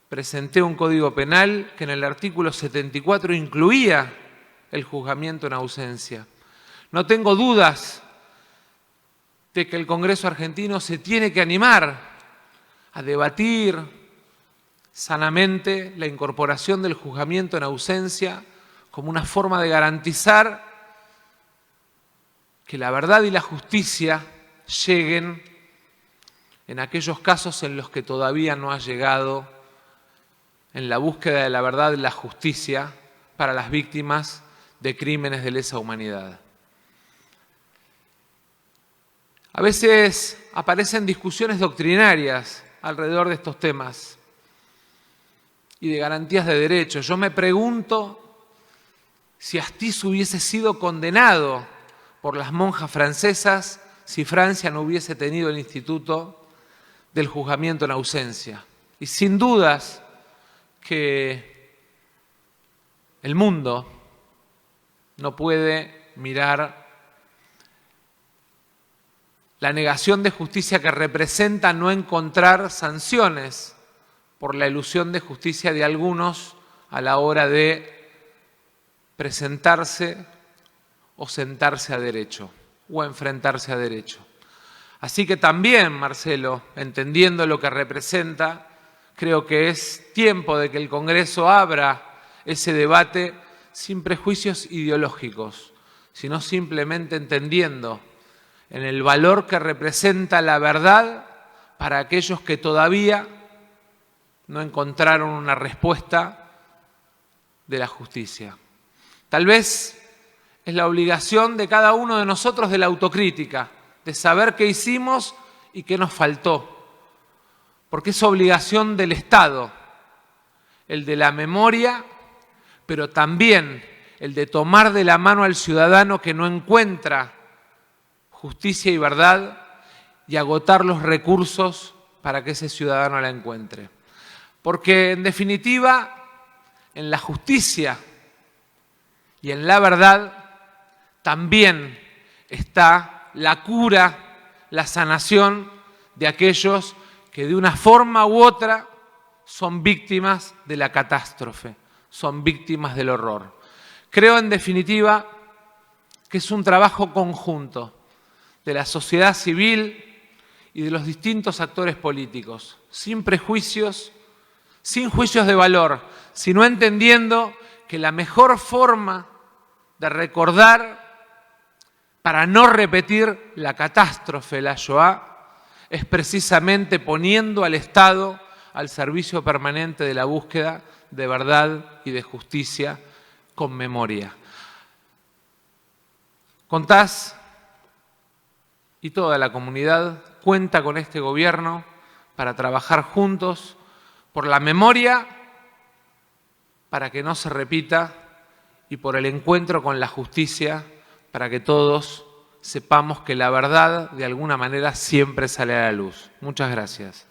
presenté un código penal que en el artículo 74 incluía el juzgamiento en ausencia. No tengo dudas de que el Congreso argentino se tiene que animar a debatir sanamente la incorporación del juzgamiento en ausencia como una forma de garantizar que la verdad y la justicia lleguen en aquellos casos en los que todavía no ha llegado en la búsqueda de la verdad y la justicia para las víctimas de crímenes de lesa humanidad. A veces aparecen discusiones doctrinarias alrededor de estos temas y de garantías de derechos. Yo me pregunto si Astiz hubiese sido condenado por las monjas francesas si Francia no hubiese tenido el instituto del juzgamiento en ausencia. Y sin dudas que el mundo no puede mirar la negación de justicia que representa no encontrar sanciones por la elusión de justicia de algunos a la hora de presentarse o sentarse a derecho o enfrentarse a derecho. Así que también, Marcelo, entendiendo lo que representa, creo que es tiempo de que el Congreso abra ese debate sin prejuicios ideológicos, sino simplemente entendiendo en el valor que representa la verdad para aquellos que todavía no encontraron una respuesta de la justicia. Tal vez es la obligación de cada uno de nosotros de la autocrítica, de saber qué hicimos y qué nos faltó, porque es obligación del Estado, el de la memoria, pero también el de tomar de la mano al ciudadano que no encuentra justicia y verdad y agotar los recursos para que ese ciudadano la encuentre. Porque, en definitiva, en la justicia y en la verdad también está la cura, la sanación de aquellos que de una forma u otra son víctimas de la catástrofe, son víctimas del horror. Creo, en definitiva, que es un trabajo conjunto de la sociedad civil y de los distintos actores políticos, sin prejuicios, sin juicios de valor, sino entendiendo que la mejor forma de recordar para no repetir la catástrofe, la Shoah, es precisamente poniendo al Estado al servicio permanente de la búsqueda de verdad y de justicia con memoria. Contás y toda la comunidad cuenta con este gobierno para trabajar juntos por la memoria, para que no se repita, y por el encuentro con la justicia, para que todos sepamos que la verdad de alguna manera siempre sale a la luz. Muchas gracias.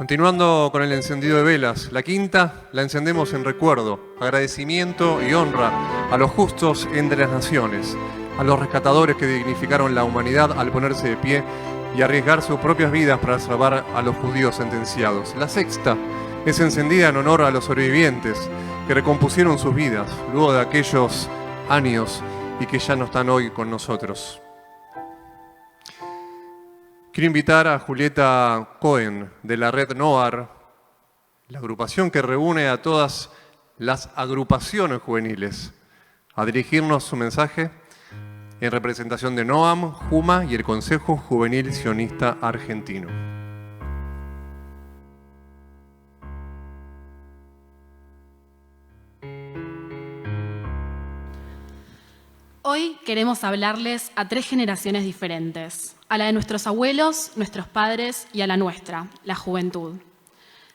Continuando con el encendido de velas, la quinta la encendemos en recuerdo, agradecimiento y honra a los justos entre las naciones, a los rescatadores que dignificaron la humanidad al ponerse de pie y arriesgar sus propias vidas para salvar a los judíos sentenciados. La sexta es encendida en honor a los sobrevivientes que recompusieron sus vidas luego de aquellos años y que ya no están hoy con nosotros. Quiero invitar a Julieta Cohen de la Red NOAR, la agrupación que reúne a todas las agrupaciones juveniles, a dirigirnos su mensaje en representación de NOAM, JUMA y el Consejo Juvenil Sionista Argentino. Hoy queremos hablarles a 3 generaciones diferentes, a la de nuestros abuelos, nuestros padres y a la nuestra, la juventud.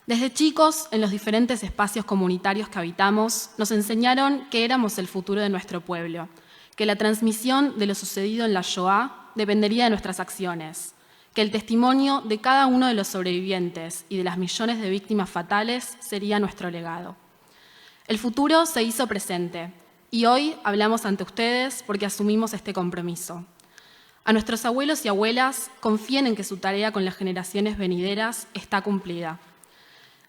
Desde chicos, en los diferentes espacios comunitarios que habitamos, nos enseñaron que éramos el futuro de nuestro pueblo, que la transmisión de lo sucedido en la Shoah dependería de nuestras acciones, que el testimonio de cada uno de los sobrevivientes y de las millones de víctimas fatales sería nuestro legado. El futuro se hizo presente. Y hoy hablamos ante ustedes porque asumimos este compromiso. A nuestros abuelos y abuelas, confíen en que su tarea con las generaciones venideras está cumplida.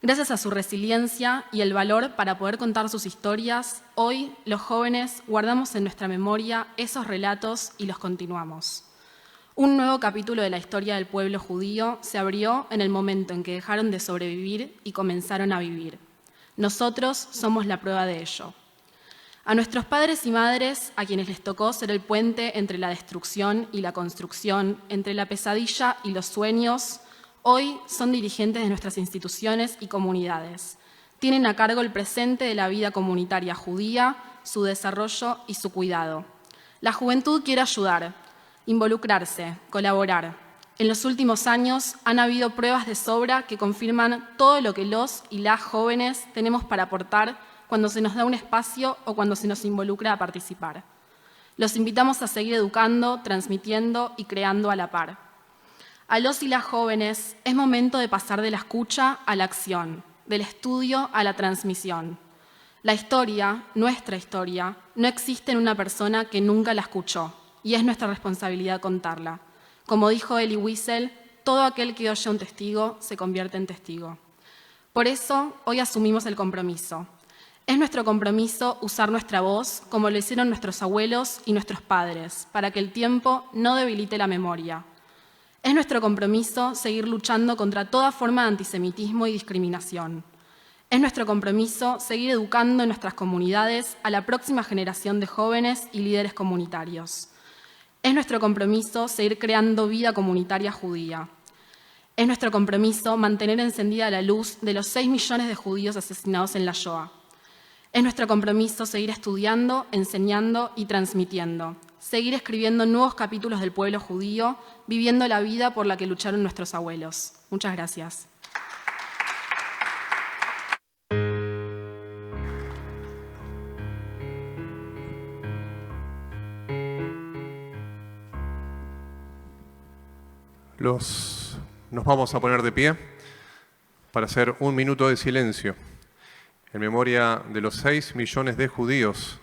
Gracias a su resiliencia y el valor para poder contar sus historias, hoy los jóvenes guardamos en nuestra memoria esos relatos y los continuamos. Un nuevo capítulo de la historia del pueblo judío se abrió en el momento en que dejaron de sobrevivir y comenzaron a vivir. Nosotros somos la prueba de ello. A nuestros padres y madres, a quienes les tocó ser el puente entre la destrucción y la construcción, entre la pesadilla y los sueños, hoy son dirigentes de nuestras instituciones y comunidades. Tienen a cargo el presente de la vida comunitaria judía, su desarrollo y su cuidado. La juventud quiere ayudar, involucrarse, colaborar. En los últimos años han habido pruebas de sobra que confirman todo lo que los y las jóvenes tenemos para aportar cuando se nos da un espacio o cuando se nos involucra a participar. Los invitamos a seguir educando, transmitiendo y creando a la par. A los y las jóvenes es momento de pasar de la escucha a la acción, del estudio a la transmisión. La historia, nuestra historia, no existe en una persona que nunca la escuchó y es nuestra responsabilidad contarla. Como dijo Elie Wiesel, todo aquel que oye a un testigo se convierte en testigo. Por eso, hoy asumimos el compromiso. Es nuestro compromiso usar nuestra voz como lo hicieron nuestros abuelos y nuestros padres, para que el tiempo no debilite la memoria. Es nuestro compromiso seguir luchando contra toda forma de antisemitismo y discriminación. Es nuestro compromiso seguir educando en nuestras comunidades a la próxima generación de jóvenes y líderes comunitarios. Es nuestro compromiso seguir creando vida comunitaria judía. Es nuestro compromiso mantener encendida la luz de los 6 millones de judíos asesinados en la Shoah. Es nuestro compromiso seguir estudiando, enseñando y transmitiendo, seguir escribiendo nuevos capítulos del pueblo judío, viviendo la vida por la que lucharon nuestros abuelos. Muchas gracias. Nos vamos a poner de pie para hacer un minuto de silencio en memoria de los 6 millones de judíos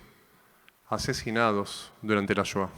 asesinados durante la Shoah.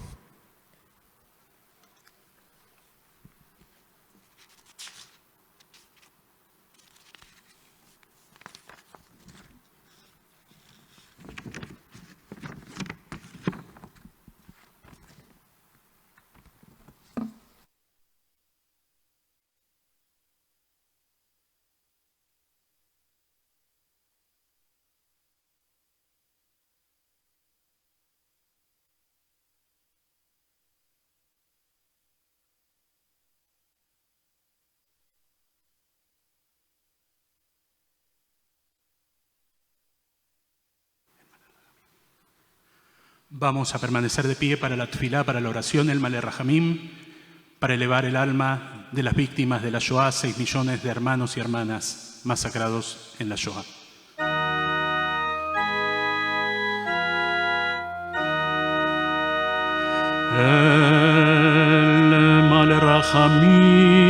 Vamos a permanecer de pie para la tefilá, para la oración, el Malé Rajamim, para elevar el alma de las víctimas de la Shoah, 6 millones de hermanos y hermanas masacrados en la Shoah. El Malé Rajamim.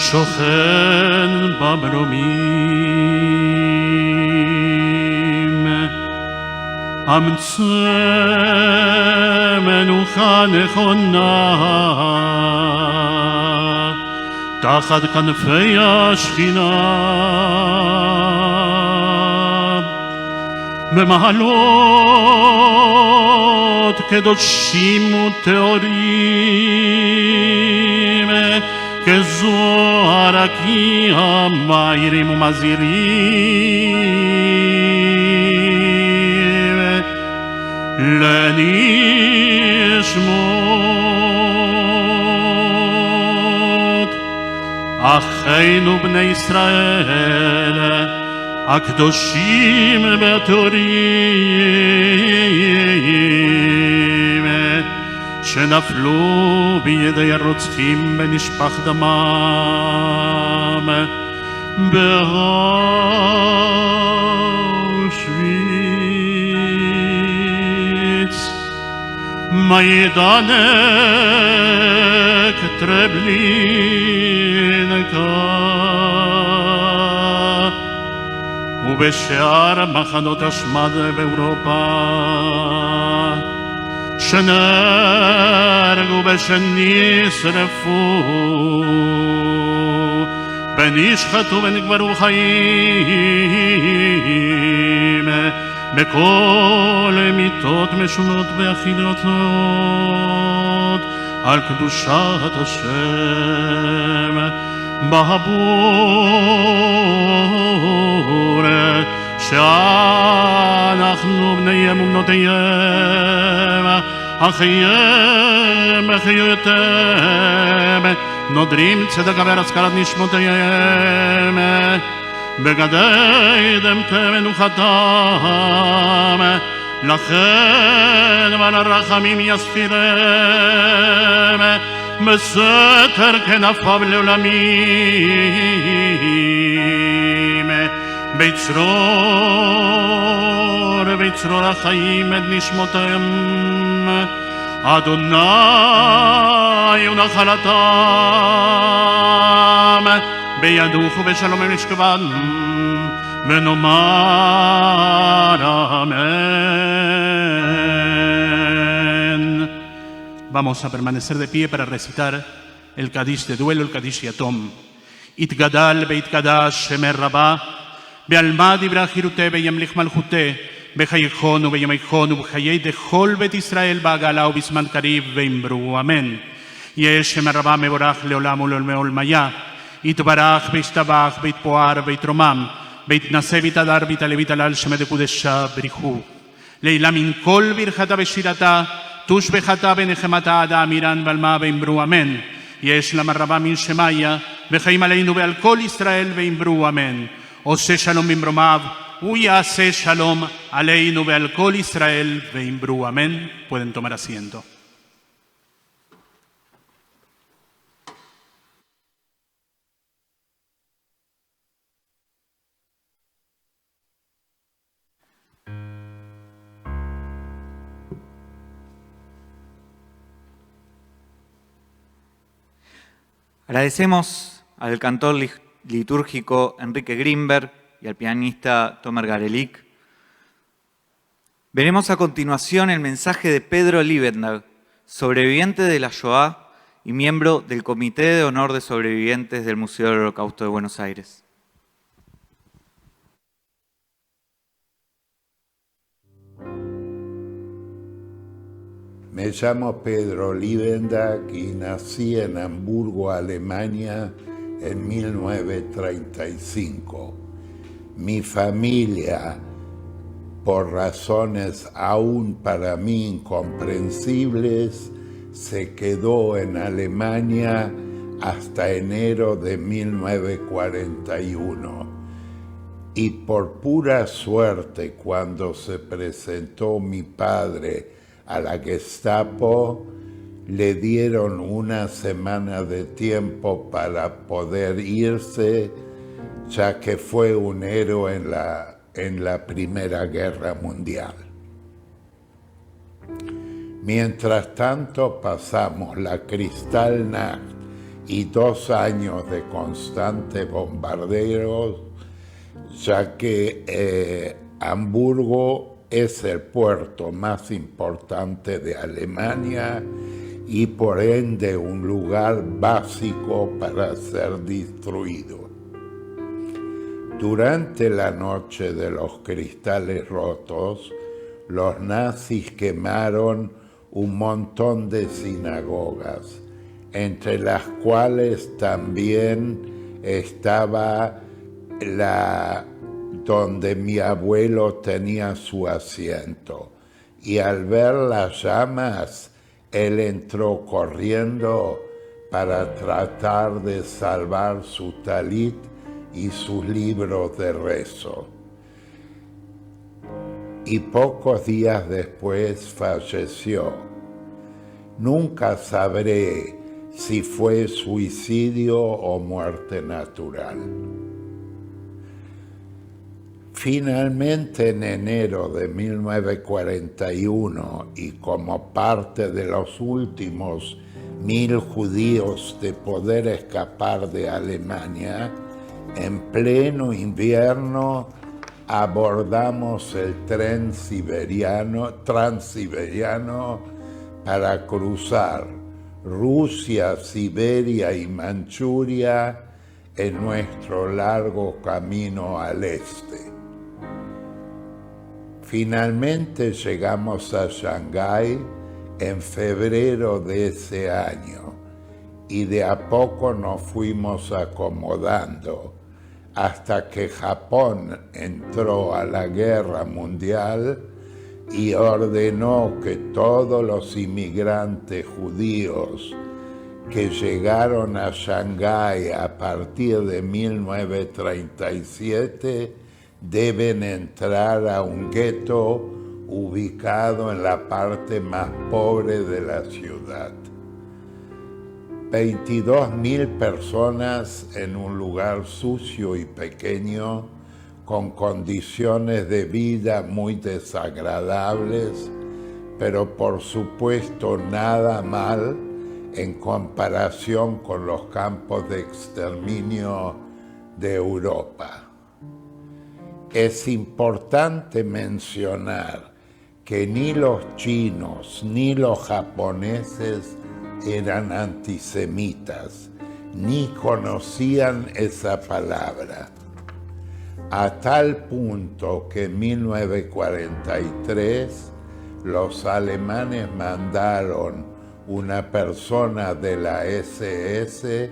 שוכן במרומים. אמצא מנוחה נכונה תחת כנפי השכינה, במעלות קדושים וטהורים, כזוהר רקיע מאירים ומזהירים, לנשמות אחינו בני ישראל הקדושים והטהורים, שנפלו בידי הרוצחים ונשפך דמם באושוויץ. מיידנק טרבלינקה ובשאר מחנות השמד באירופה, שנהרגו ושנשרפו, ונשחטו ונקברו חיים, בכל מיתות משונות ואכילותות, על קדושת השם. בבור שאנחנו בני אמונותיהם, אחייהם וחיותיהם, נודרים צדקה והזכרת נשמותיהם, בגדי דמתם מנוחתם, לכן ולרחמים יספירם, בסתר כנפיו לעולמים. ביצרור החיים את נשמותיהם, אדוני הוא נחלתם, בידוך ובשלום הם נשכבם, ונאמר amén. Vamos a permanecer de pie para recitar el Kadish de duelo, el Kadish Yatom. Itgadal beitgadash shemer rabá, bealmad ibrahirute beyamlich malchute, bechayechonu beyameichonu bechayei dechol bet Israel bagala ubisman karib beimbru. Amén. Yesh shemer rabá meborach leolam ulolmeol maya, itbarach beishtabach beitpoar beitromam, beitnase bitadar bitalal shemed kudesha brichu. Leilam in kol birchata beshirata, tush bechata benechemata ada miran balma beimbru. Amén. יש למרבה מן שמיה, וחיים עלינו ועל כל ישראל ואמרו אמן. עושה שלום במרומיו, הוא יעשה שלום עלינו ועל כל ישראל ואמרו אמן. Pueden tomar asiento. Agradecemos al cantor litúrgico Enrique Grimberg y al pianista Tomer Garelik. Veremos a continuación el mensaje de Pedro Liebendag, sobreviviente de la Shoah y miembro del Comité de Honor de Sobrevivientes del Museo del Holocausto de Buenos Aires. Me llamo Pedro Liebendag y nací en Hamburgo, Alemania, en 1935. Mi familia, por razones aún para mí incomprensibles, se quedó en Alemania hasta enero de 1941. Y por pura suerte, cuando se presentó mi padre a la Gestapo, le dieron una semana de tiempo para poder irse, ya que fue un héroe en la Primera Guerra Mundial. Mientras tanto pasamos la Kristallnacht y 2 años de constantes bombardeos, ya que Hamburgo es el puerto más importante de Alemania y por ende un lugar básico para ser destruido. Durante la noche de los cristales rotos, los nazis quemaron un montón de sinagogas, entre las cuales también estaba la donde mi abuelo tenía su asiento. Y al ver las llamas, él entró corriendo para tratar de salvar su talit y sus libros de rezo. Y pocos días después falleció. Nunca sabré si fue suicidio o muerte natural. Finalmente, en enero de 1941, y como parte de los últimos 1000 judíos de poder escapar de Alemania, en pleno invierno abordamos el tren transiberiano para cruzar Rusia, Siberia y Manchuria en nuestro largo camino al este. Finalmente llegamos a Shanghái en febrero de ese año y de a poco nos fuimos acomodando hasta que Japón entró a la guerra mundial y ordenó que todos los inmigrantes judíos que llegaron a Shanghái a partir de 1937 deben entrar a un gueto ubicado en la parte más pobre de la ciudad. 22.000 personas en un lugar sucio y pequeño, con condiciones de vida muy desagradables, pero por supuesto nada mal en comparación con los campos de exterminio de Europa. Es importante mencionar que ni los chinos ni los japoneses eran antisemitas, ni conocían esa palabra, a tal punto que en 1943 los alemanes mandaron una persona de la SS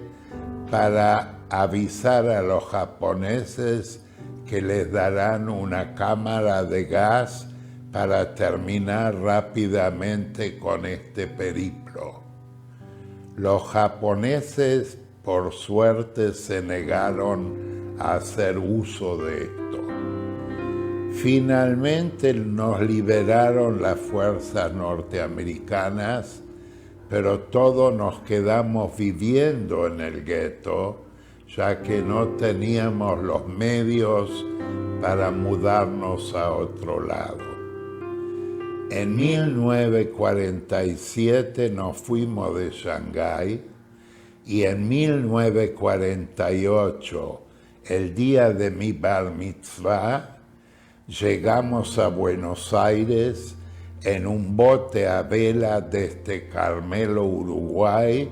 para avisar a los japoneses que les darán una cámara de gas para terminar rápidamente con este periplo. Los japoneses, por suerte, se negaron a hacer uso de esto. Finalmente nos liberaron las fuerzas norteamericanas, pero todos nos quedamos viviendo en el gueto, ya que no teníamos los medios para mudarnos a otro lado. En 1947 nos fuimos de Shanghái y en 1948, el día de mi bar mitzvah, llegamos a Buenos Aires en un bote a vela desde Carmelo, Uruguay,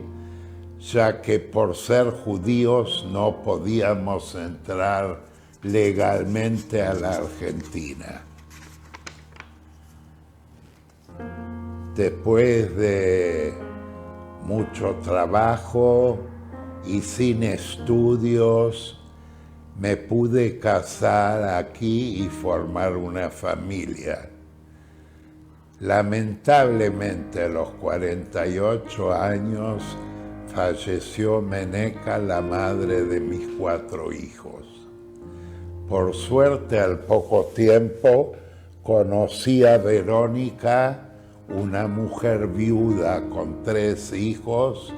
ya que por ser judíos no podíamos entrar legalmente a la Argentina. Después de mucho trabajo y sin estudios, me pude casar aquí y formar una familia. Lamentablemente, a los 48 años, falleció Meneca, la madre de mis 4 hijos. Por suerte, al poco tiempo, conocí a Verónica, una mujer viuda con 3 hijos,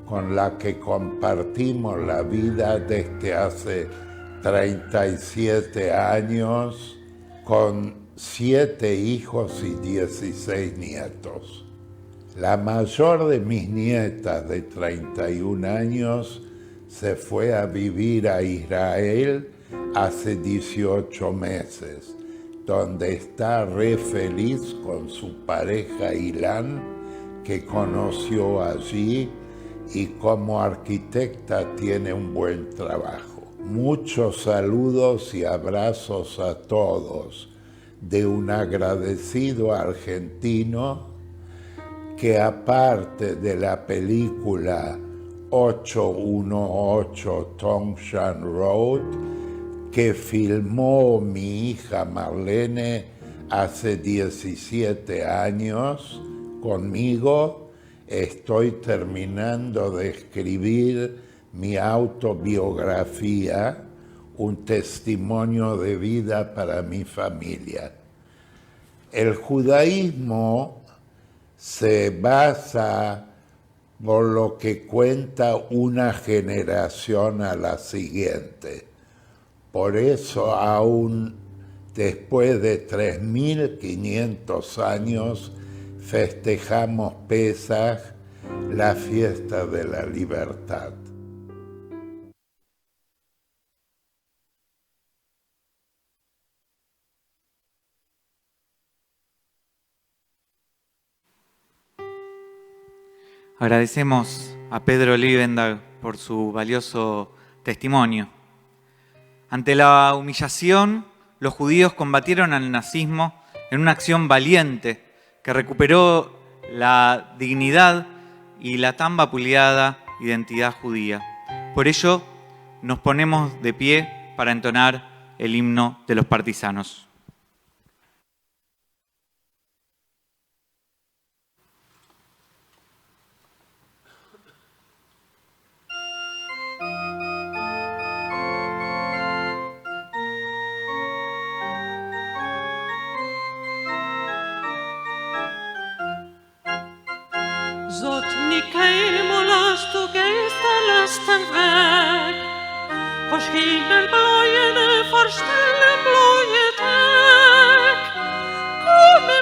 con la que compartimos la vida desde hace 37 años, con 7 hijos y 16 nietos. La mayor de mis nietas de 31 años se fue a vivir a Israel hace 18 meses, donde está re feliz con su pareja Ilan, que conoció allí y como arquitecta tiene un buen trabajo. Muchos saludos y abrazos a todos de un agradecido argentino que, aparte de la película 818 Tongshan Road, que filmó mi hija Marlene hace 17 años conmigo, estoy terminando de escribir mi autobiografía, un testimonio de vida para mi familia. El judaísmo se basa por lo que cuenta una generación a la siguiente. Por eso, aún después de 3.500 años, festejamos Pesaj, la fiesta de la libertad. Agradecemos a Pedro Liebendag por su valioso testimonio. Ante la humillación, los judíos combatieron al nazismo en una acción valiente que recuperó la dignidad y la tan vapuleada identidad judía. Por ello, nos ponemos de pie para entonar el himno de los partisanos. Zot Nikeimol, als du gehst, lässt den Weg. Vor Himmelbläuen, vor stillem blauen Tag. Komme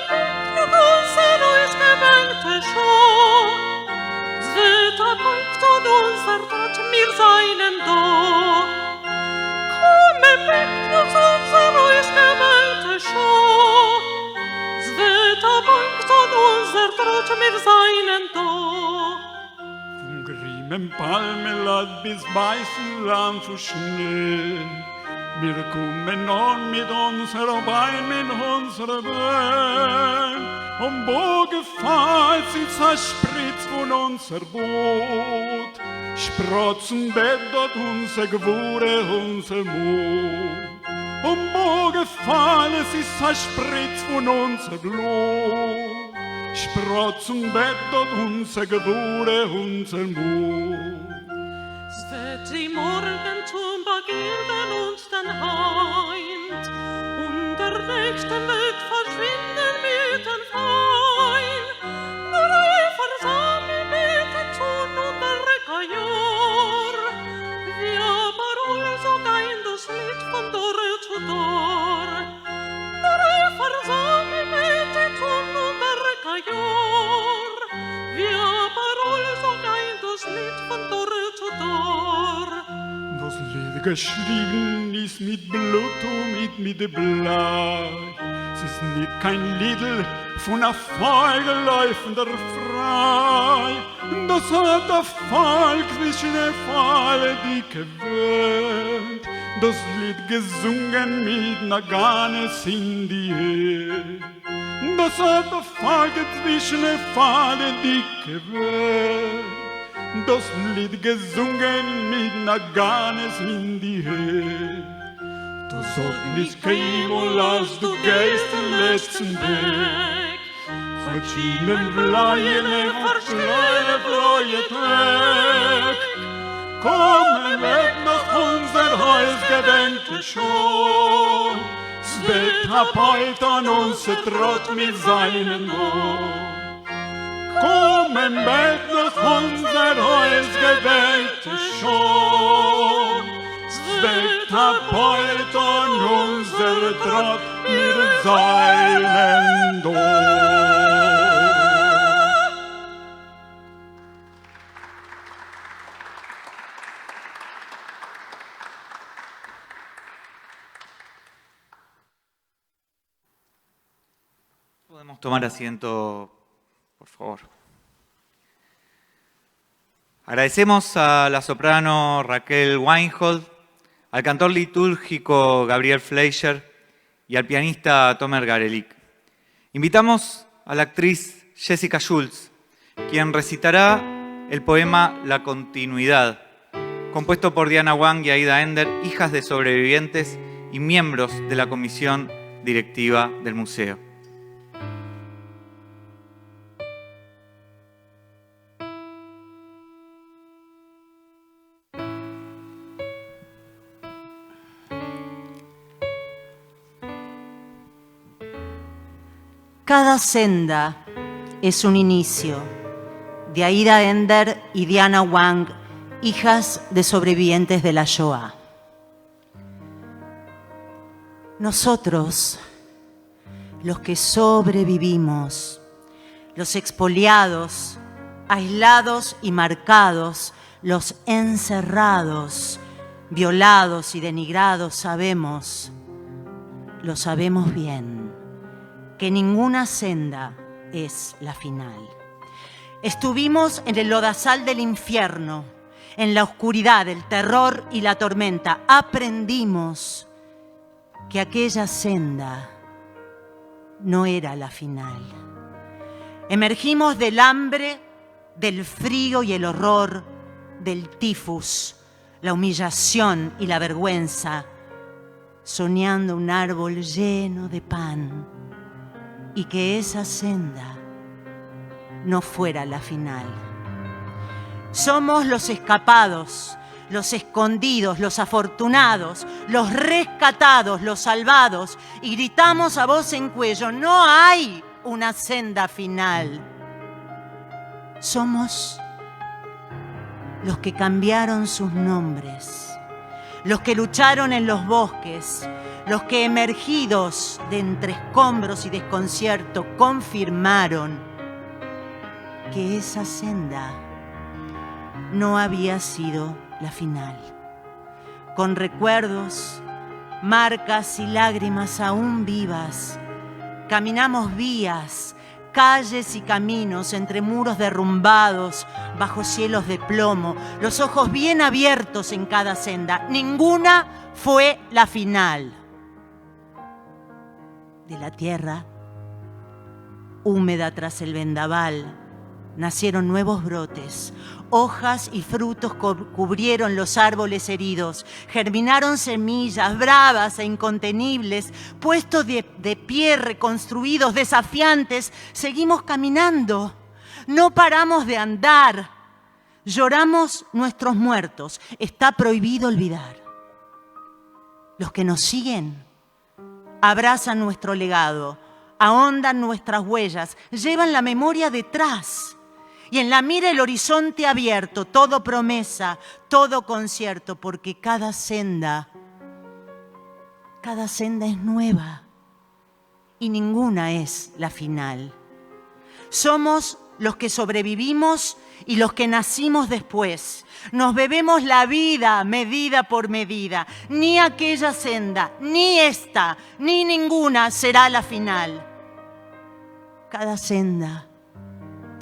mit unser neues Gewänkte schon. Zweiter Punkt und unser Tod, mir seinen da. Komme mit unser neues Gewänkte schon. Zweiter Punkt und unser Tod, mir seinen da. Im Palmelad bis Weißenland zu Schnee. Wir kommen on mit unserer Bein, mit unserer Bein. Wo gefällt sie zerspritzt von unser Boot. Sprotzen bettert unser Gewure, unser Mut. Wo gefällt sie zerspritzt von unser Blut. Sprotzen bettert unser Gebure, unser Mut. Es wird die Morgentum beginnen und dann heint, und der Nächste wird verschwinden mit dem Feind. Nur ein Versammel mit dem Tun und der Rekajor, wie aber also gein das Lied von Dor zu Dor. Nur ein Versammel mit dem Tun und der Rekajor, wie aber also gein das Lied von Dor zu Dor. Das Lied geschrieben ist mit Blut und mit Blei. Es ist nicht kein Lied von einer Feuerläufender frei. Das hat der Volk zwischen den Pfeilen die gewöhnt. Das Lied gesungen mit Naganes in die Höhe. Das hat der Volk zwischen den Pfeilen die gewöhnt. Das Lied gesungen mit Naganes in die Höhe. Du sollst nicht gehen, als du gehst den letzten Weg. Verschiedenen Bleien, verschiedene Bleue Tag. Kommen weg nach unser Haus, gedenke schon. Es wird heute an unser Trott mit seinen Ohren. Kommen weg nach unser Haus, gedenke schon. Es wird heute an unser Trott mit seinen Ohren. Podemos tomar asiento, por favor. Agradecemos a la soprano Raquel Weinhold, al cantor litúrgico Gabriel Fleischer y al pianista Tomer Garelik. Invitamos a la actriz Jessica Schultz, quien recitará el poema La continuidad, compuesto por Diana Wang y Aida Ender, hijas de sobrevivientes y miembros de la comisión directiva del museo. Cada senda es un inicio, de Aida Ender y Diana Wang, hijas de sobrevivientes de la Shoah. Nosotros, los que sobrevivimos, los expoliados, aislados y marcados, los encerrados, violados y denigrados, sabemos, lo sabemos bien, que ninguna senda es la final. Estuvimos en el lodazal del infierno, en la oscuridad, el terror y la tormenta. Aprendimos que aquella senda no era la final. Emergimos del hambre, del frío y el horror, del tifus, la humillación y la vergüenza, soñando un árbol lleno de pan, y que esa senda no fuera la final. Somos los escapados, los escondidos, los afortunados, los rescatados, los salvados, y gritamos a voz en cuello: no hay una senda final. Somos los que cambiaron sus nombres, los que lucharon en los bosques, los que emergidos de entre escombros y desconcierto confirmaron que esa senda no había sido la final. Con recuerdos, marcas y lágrimas aún vivas, caminamos vías, calles y caminos entre muros derrumbados, bajo cielos de plomo, los ojos bien abiertos en cada senda. Ninguna fue la final. De la tierra, húmeda tras el vendaval, nacieron nuevos brotes. Hojas y frutos cubrieron los árboles heridos. Germinaron semillas bravas e incontenibles. Puestos de pie, reconstruidos, desafiantes, seguimos caminando. No paramos de andar. Lloramos nuestros muertos. Está prohibido olvidar. Los que nos siguen abrazan nuestro legado, ahondan nuestras huellas, llevan la memoria detrás. Y en la mira el horizonte abierto, todo promesa, todo concierto, porque cada senda es nueva y ninguna es la final. Somos los que sobrevivimos y los que nacimos después. Nos bebemos la vida medida por medida. Ni aquella senda, ni esta, ni ninguna será la final. Cada senda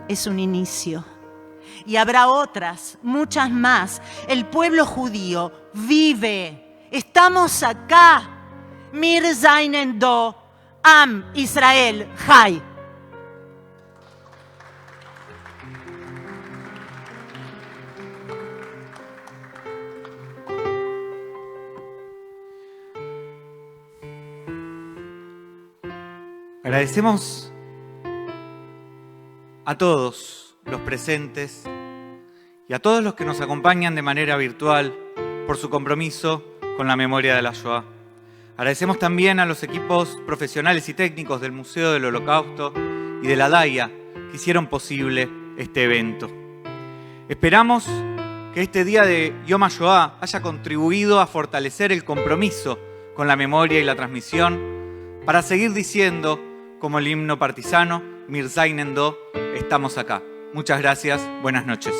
es un inicio. Y habrá otras, muchas más. El pueblo judío vive. Estamos acá. Mir seinen do, Am Israel Chai. Agradecemos a todos los presentes y a todos los que nos acompañan de manera virtual por su compromiso con la memoria de la Shoah. Agradecemos también a los equipos profesionales y técnicos del Museo del Holocausto y de la DAIA que hicieron posible este evento. Esperamos que este día de Yom HaShoah haya contribuido a fortalecer el compromiso con la memoria y la transmisión para seguir diciendo, como el himno partisano, Mir seinen do, estamos acá. Muchas gracias, buenas noches.